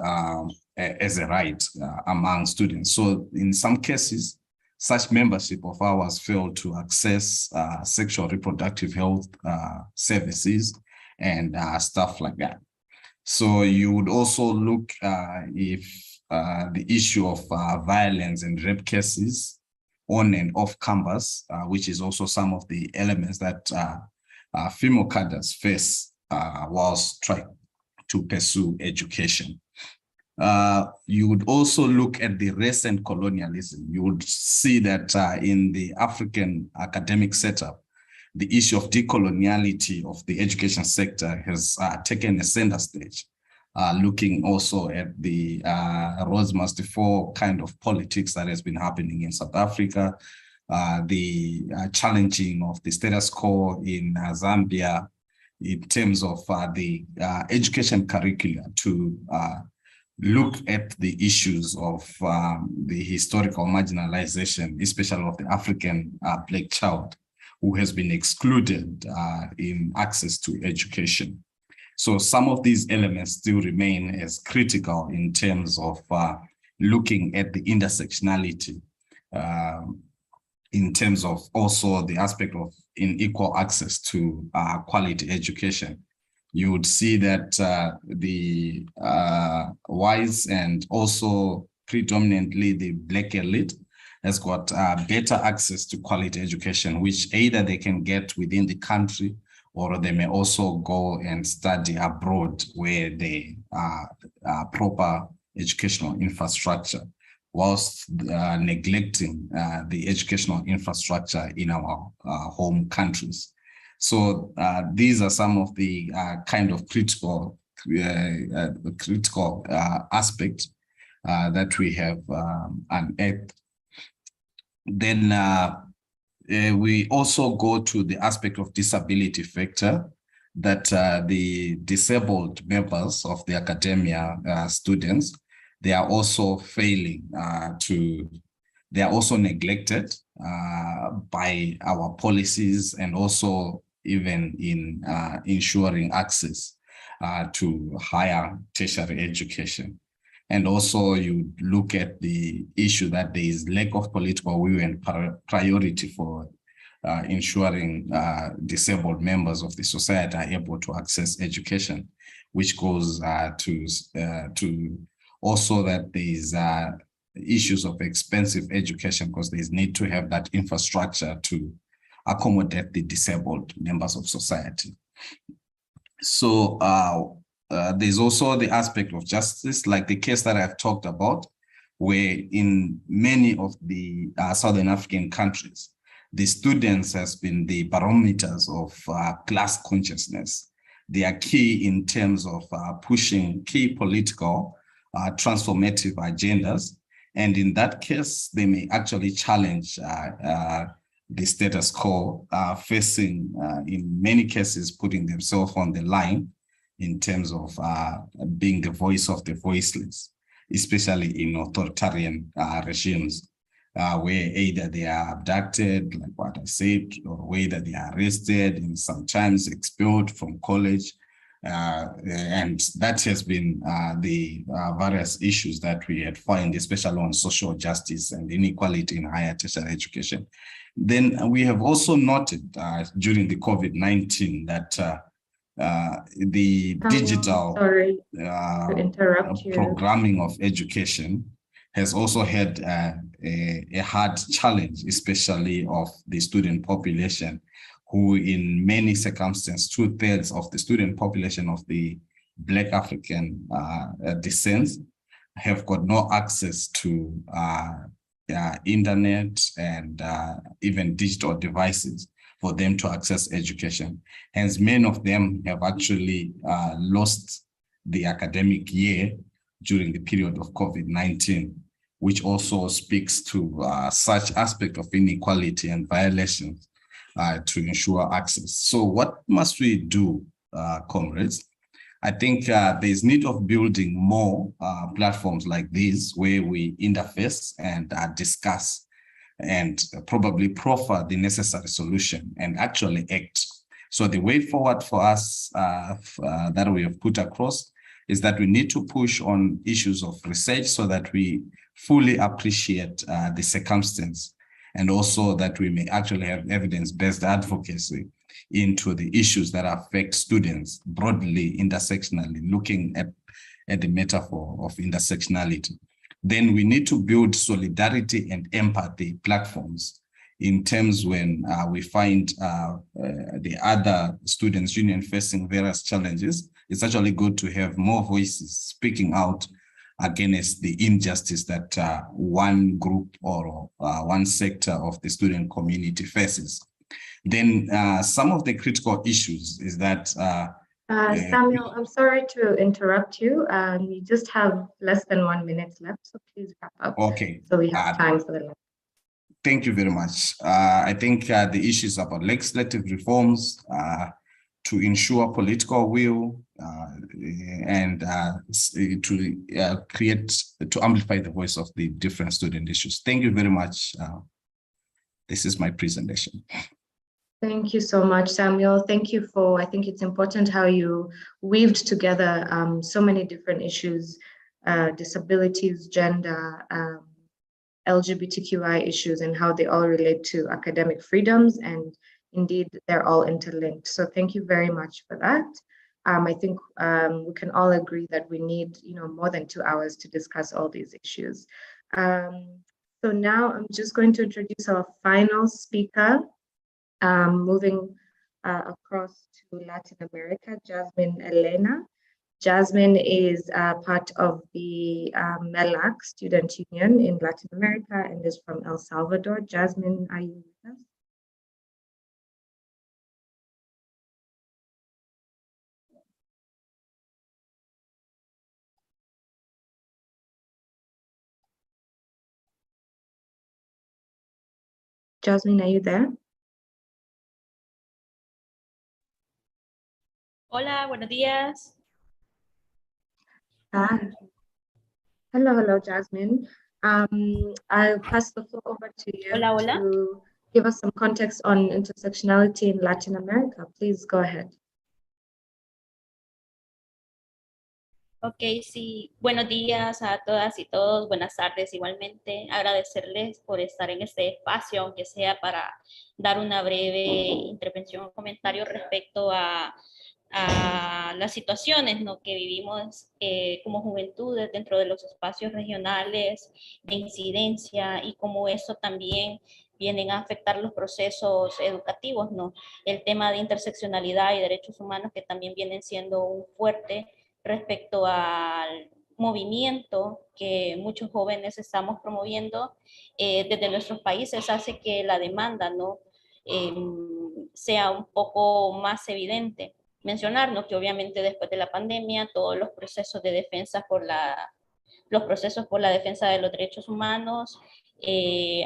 as a right among students. So in some cases, such membership of ours fail to access sexual reproductive health services and stuff like that. So you would also look if the issue of violence and rape cases on and off campus, which is also some of the elements that female cadres face whilst trying to pursue education. You would also look at the race and colonialism. You would see that in the African academic setup, the issue of decoloniality of the education sector has taken a center stage, looking also at the Rhodes Must Fall kind of politics that has been happening in South Africa, the challenging of the status quo in Zambia in terms of the education curricula to look at the issues of the historical marginalization, especially of the African Black child who has been excluded in access to education. So some of these elements still remain as critical in terms of looking at the intersectionality, in terms of also the aspect of unequal access to quality education. You would see that the wise and also predominantly the Black elite, has got better access to quality education, which either they can get within the country or they may also go and study abroad where they are proper educational infrastructure, whilst neglecting the educational infrastructure in our home countries. So these are some of the kind of critical aspects that we have unearthed. Then we also go to the aspect of disability factor, that the disabled members of the academia students, they are also failing they are also neglected by our policies, and also even in ensuring access to higher tertiary education. And also you look at the issue that there is lack of political will and priority for ensuring disabled members of the society are able to access education, which goes to also that there is issues of expensive education, because there is need to have that infrastructure to accommodate the disabled members of society. So there's also the aspect of justice, like the case that I've talked about, where in many of the Southern African countries, the students has been the barometers of class consciousness. They are key in terms of pushing key political transformative agendas. And in that case, they may actually challenge the status quo, facing, in many cases, putting themselves on the line in terms of being the voice of the voiceless, especially in authoritarian regimes, where either they are abducted, like what I said, or whether they are arrested and sometimes expelled from college. And that has been the various issues that we had found, especially on social justice and inequality in higher tertiary education. Then we have also noted during the COVID-19 that the digital programming of education has also had a hard challenge, especially of the student population, who in many circumstances, 2/3 of the student population of the Black African descent have got no access to internet and even digital devices for them to access education. Hence, many of them have actually lost the academic year during the period of COVID-19, which also speaks to such aspect of inequality and violations to ensure access. So what must we do, comrades? I think there's need of building more platforms like these where we interface and discuss and probably proffer the necessary solution and actually act. So the way forward for us that we have put across is that we need to push on issues of research so that we fully appreciate the circumstance, and also that we may actually have evidence-based advocacy into the issues that affect students broadly, intersectionally, looking at the metaphor of intersectionality. Then we need to build solidarity and empathy platforms in terms when we find the other students' union facing various challenges. It's actually good to have more voices speaking out against the injustice that one group or one sector of the student community faces. Then some of the critical issues is that Samuel, I'm sorry to interrupt you. We just have less than 1 minute left, so please wrap up. Okay. So we have time for the last. Thank you very much. I think the issues about legislative reforms to ensure political will and to amplify the voice of the different student issues. Thank you very much. This is my presentation. Thank you so much, Samuel. Thank you for, I think it's important how you weaved together so many different issues, disabilities, gender, LGBTQI issues, and how they all relate to academic freedoms. And indeed, they're all interlinked. So thank you very much for that. I think we can all agree that we need, more than 2 hours to discuss all these issues. So now I'm just going to introduce our final speaker, moving across to Latin America, Jasmine Elena. Jasmine is part of the MELAC Student Union in Latin America and is from El Salvador. Jasmine, are you with us? Jasmine, are you there? Hola, buenos días. Hi. Hello, Jasmine. I'll pass the floor over to you to give us some context on intersectionality in Latin America. Please go ahead. Ok, sí. Buenos días a todas y todos. Buenas tardes igualmente. Agradecerles por estar en este espacio, aunque sea para dar una breve intervención o comentario respecto a las situaciones, ¿no?, que vivimos como juventudes dentro de los espacios regionales de incidencia y cómo eso también vienen a afectar los procesos educativos, ¿no? El tema de interseccionalidad y derechos humanos que también vienen siendo un fuerte respecto al movimiento que muchos jóvenes estamos promoviendo desde nuestros países, hace que la demanda, ¿no?, sea un poco más evidente. Mencionarnos que obviamente después de la pandemia todos los procesos de defensa los procesos por la defensa de los derechos humanos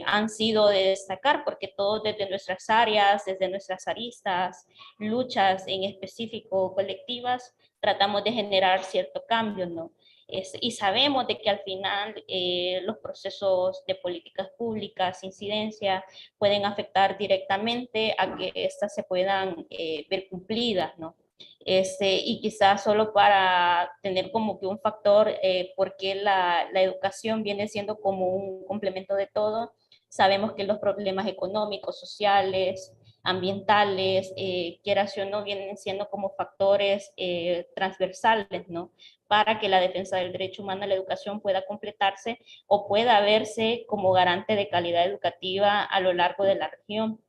han sido de destacar, porque todos desde nuestras áreas, desde nuestras aristas, luchas en específico colectivas, tratamos de generar cierto cambio, ¿no? Y sabemos de que al final los procesos de políticas públicas, incidencia, pueden afectar directamente a que éstas se puedan ver cumplidas, ¿no? Y quizás solo para tener como que un factor, porque la educación viene siendo como un complemento de todo. Sabemos que los problemas económicos, sociales, ambientales, quieras o no, vienen siendo como factores transversales, ¿no?, para que la defensa del derecho humano a la educación pueda completarse o pueda verse como garante de calidad educativa a lo largo de la región.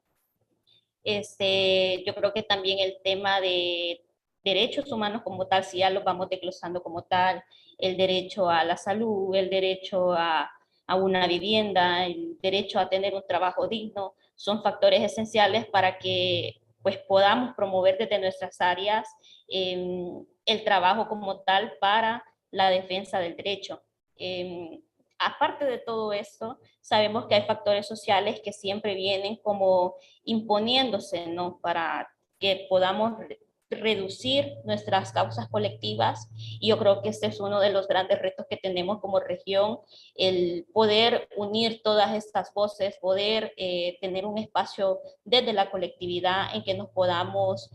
Yo creo que también el tema de derechos humanos como tal, si ya los vamos desglosando como tal, el derecho a la salud, el derecho a una vivienda, el derecho a tener un trabajo digno, son factores esenciales para que pues podamos promover desde nuestras áreas el trabajo como tal para la defensa del derecho. Aparte de todo esto, sabemos que hay factores sociales que siempre vienen como imponiéndose, ¿no?, para que podamos reducir nuestras causas colectivas, y yo creo que este es uno de los grandes retos que tenemos como región, el poder unir todas estas voces, poder tener un espacio desde la colectividad en que nos podamos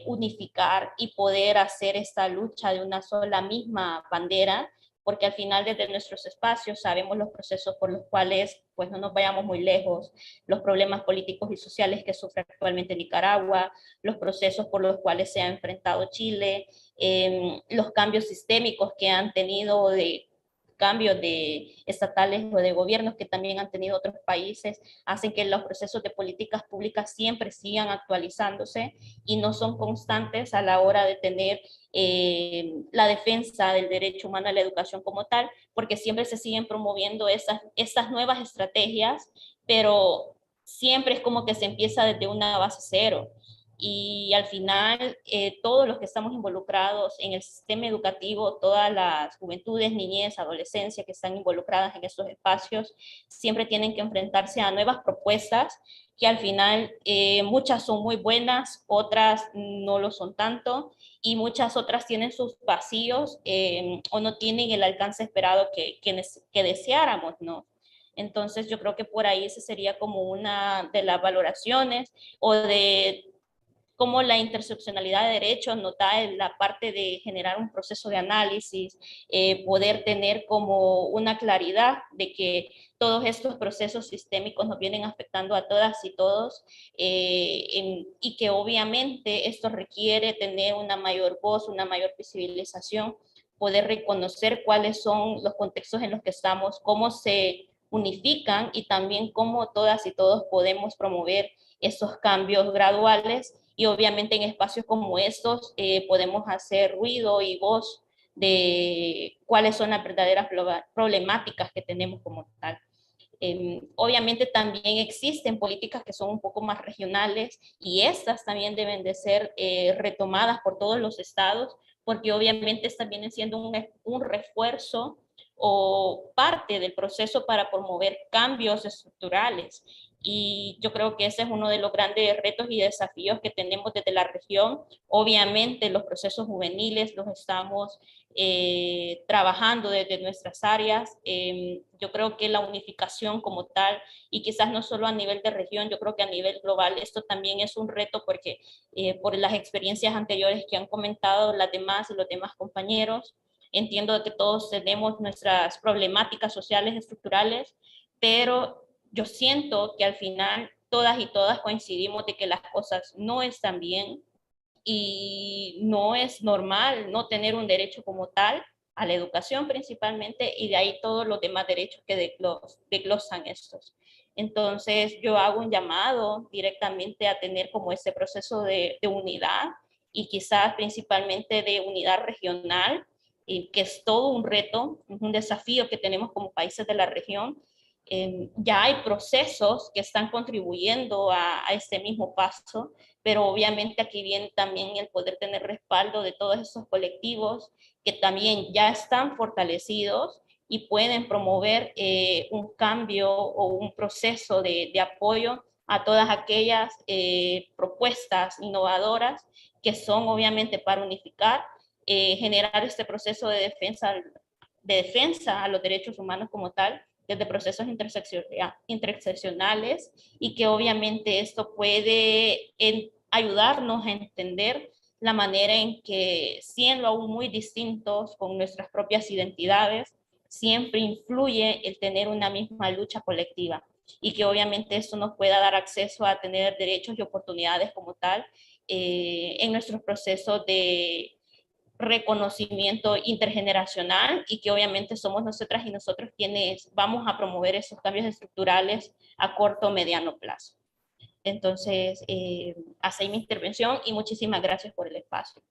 unificar y poder hacer esta lucha de una sola misma bandera, porque al final desde nuestros espacios sabemos los procesos por los cuales, pues no nos vayamos muy lejos, los problemas políticos y sociales que sufre actualmente Nicaragua, los procesos por los cuales se ha enfrentado Chile, los cambios sistémicos que han tenido de cambios de estatales o de gobiernos que también han tenido otros países, hacen que los procesos de políticas públicas siempre sigan actualizándose y no son constantes a la hora de tener la defensa del derecho humano a la educación como tal, porque siempre se siguen promoviendo estas nuevas estrategias, pero siempre es como que se empieza desde una base cero. Y al final, todos los que estamos involucrados en el sistema educativo, todas las juventudes, niñez, adolescencia que están involucradas en estos espacios, siempre tienen que enfrentarse a nuevas propuestas que al final muchas son muy buenas, otras no lo son tanto, y muchas otras tienen sus vacíos o no tienen el alcance esperado que deseáramos, ¿no? Entonces yo creo que por ahí esa sería como una de las valoraciones o de cómo la interseccionalidad de derechos nos da la parte de generar un proceso de análisis, poder tener como una claridad de que todos estos procesos sistémicos nos vienen afectando a todas y todos, y que obviamente esto requiere tener una mayor voz, una mayor visibilización, poder reconocer cuáles son los contextos en los que estamos, cómo se unifican y también cómo todas y todos podemos promover esos cambios graduales, y obviamente en espacios como estos podemos hacer ruido y voz de cuáles son las verdaderas problemáticas que tenemos como tal. Obviamente también existen políticas que son un poco más regionales y estas también deben de ser retomadas por todos los estados, porque obviamente están vienen siendo un refuerzo o parte del proceso para promover cambios estructurales. Y yo creo que ese es uno de los grandes retos y desafíos que tenemos desde la región. Obviamente los procesos juveniles los estamos trabajando desde nuestras áreas. Yo creo que la unificación como tal, y quizás no solo a nivel de región, yo creo que a nivel global esto también es un reto, porque por las experiencias anteriores que han comentado las demás y los demás compañeros, entiendo que todos tenemos nuestras problemáticas sociales estructurales, pero yo siento que al final todas y todas coincidimos de que las cosas no están bien, y no es normal no tener un derecho como tal a la educación principalmente, y de ahí todos los demás derechos que desglosan estos. Entonces yo hago un llamado directamente a tener como ese proceso de unidad, y quizás principalmente de unidad regional, que es todo un reto, un desafío que tenemos como países de la región. Ya hay procesos que están contribuyendo a este mismo paso, pero obviamente aquí viene también el poder tener respaldo de todos esos colectivos que también ya están fortalecidos y pueden promover un cambio o un proceso de apoyo a todas aquellas propuestas innovadoras que son obviamente para unificar, generar este proceso de defensa a los derechos humanos como tal, desde procesos interseccionales, y que obviamente esto puede ayudarnos a entender la manera en que, siendo aún muy distintos con nuestras propias identidades, siempre influye el tener una misma lucha colectiva, y que obviamente esto nos pueda dar acceso a tener derechos y oportunidades como tal en nuestros procesos de reconocimiento intergeneracional, y que obviamente somos nosotras y nosotros quienes vamos a promover esos cambios estructurales a corto o mediano plazo. Entonces, hasta ahí mi intervención y muchísimas gracias por el espacio.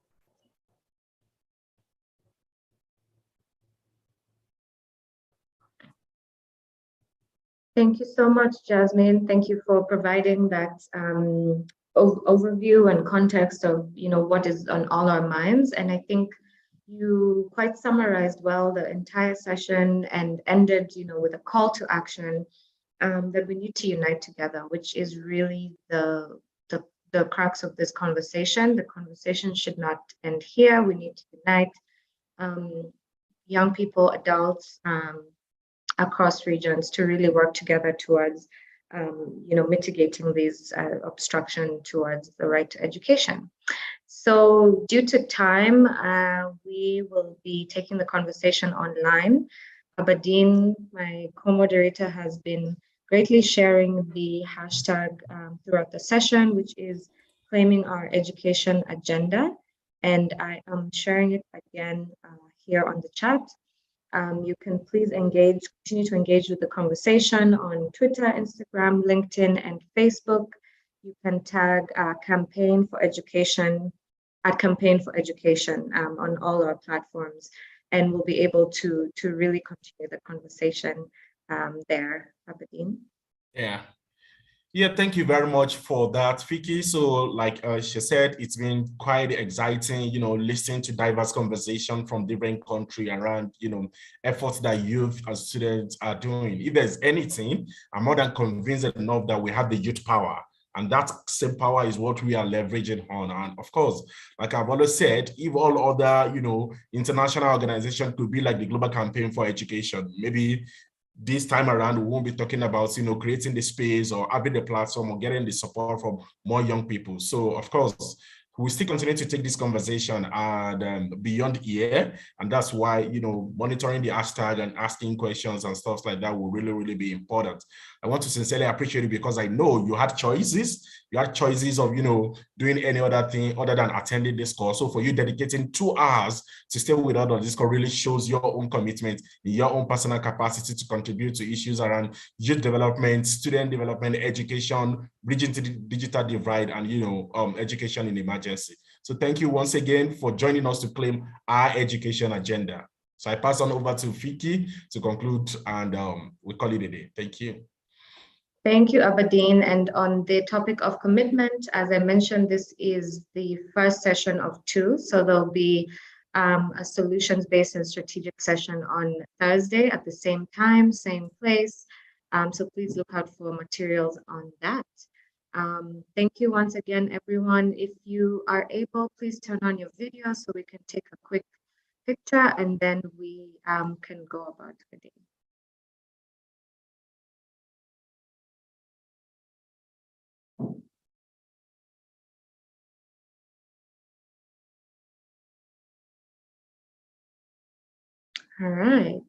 Thank you so much, Jasmine. Thank you for providing that overview and context of, what is on all our minds. And I think you quite summarized well the entire session and ended, with a call to action that we need to unite together, which is really the crux of this conversation. The conversation should not end here. We need to unite young people, adults, across regions to really work together towards, mitigating these obstruction towards the right to education. So due to time, we will be taking the conversation online. Aberdeen, my co-moderator, has been greatly sharing the hashtag throughout the session, which is Claiming Our Education Agenda. And I am sharing it again here on the chat. You can please continue to engage with the conversation on Twitter, Instagram, LinkedIn, and Facebook. You can tag Campaign for Education at Campaign for Education on all our platforms, and we'll be able to really continue the conversation there, Aberdeen. Yeah, thank you very much for that, Vicky. So like she said, it's been quite exciting, listening to diverse conversation from different countries around, efforts that youth and students are doing. If there's anything, I'm more than convinced enough that we have the youth power. And that same power is what we are leveraging on. And of course, like I've always said, if all other, international organizations could be like the Global Campaign for Education, maybe this time around, we won't be talking about, creating the space or having the platform or getting the support from more young people. So of course, we still continue to take this conversation and beyond here. And that's why, monitoring the hashtag and asking questions and stuff like that will really, really be important. I want to sincerely appreciate it because I know you had choices. You had choices of, doing any other thing other than attending this course. So for you dedicating 2 hours to stay with us on this course really shows your own commitment, your own personal capacity to contribute to issues around youth development, student development, education, bridging to the digital divide, and, education in emergency. So thank you once again for joining us to claim our education agenda. So I pass on over to Vicky to conclude, and we call it a day. Thank you. Thank you, Aberdeen. And on the topic of commitment, as I mentioned, this is the first session of 2. So there'll be a solutions-based and strategic session on Thursday at the same time, same place. So please look out for materials on that. Thank you once again, everyone. If you are able, please turn on your video so we can take a quick picture and then we can go about the day. All right.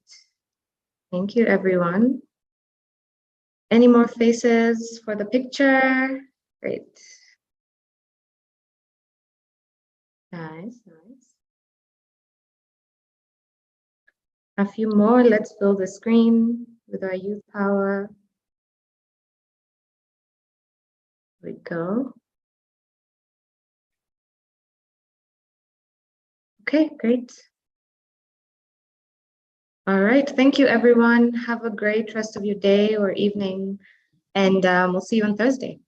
Thank you, everyone. Any more faces for the picture? Great. Nice, nice. A few more. Let's fill the screen with our youth power. Here we go. Okay, great. All right, thank you, everyone. Have a great rest of your day or evening, and we'll see you on Thursday.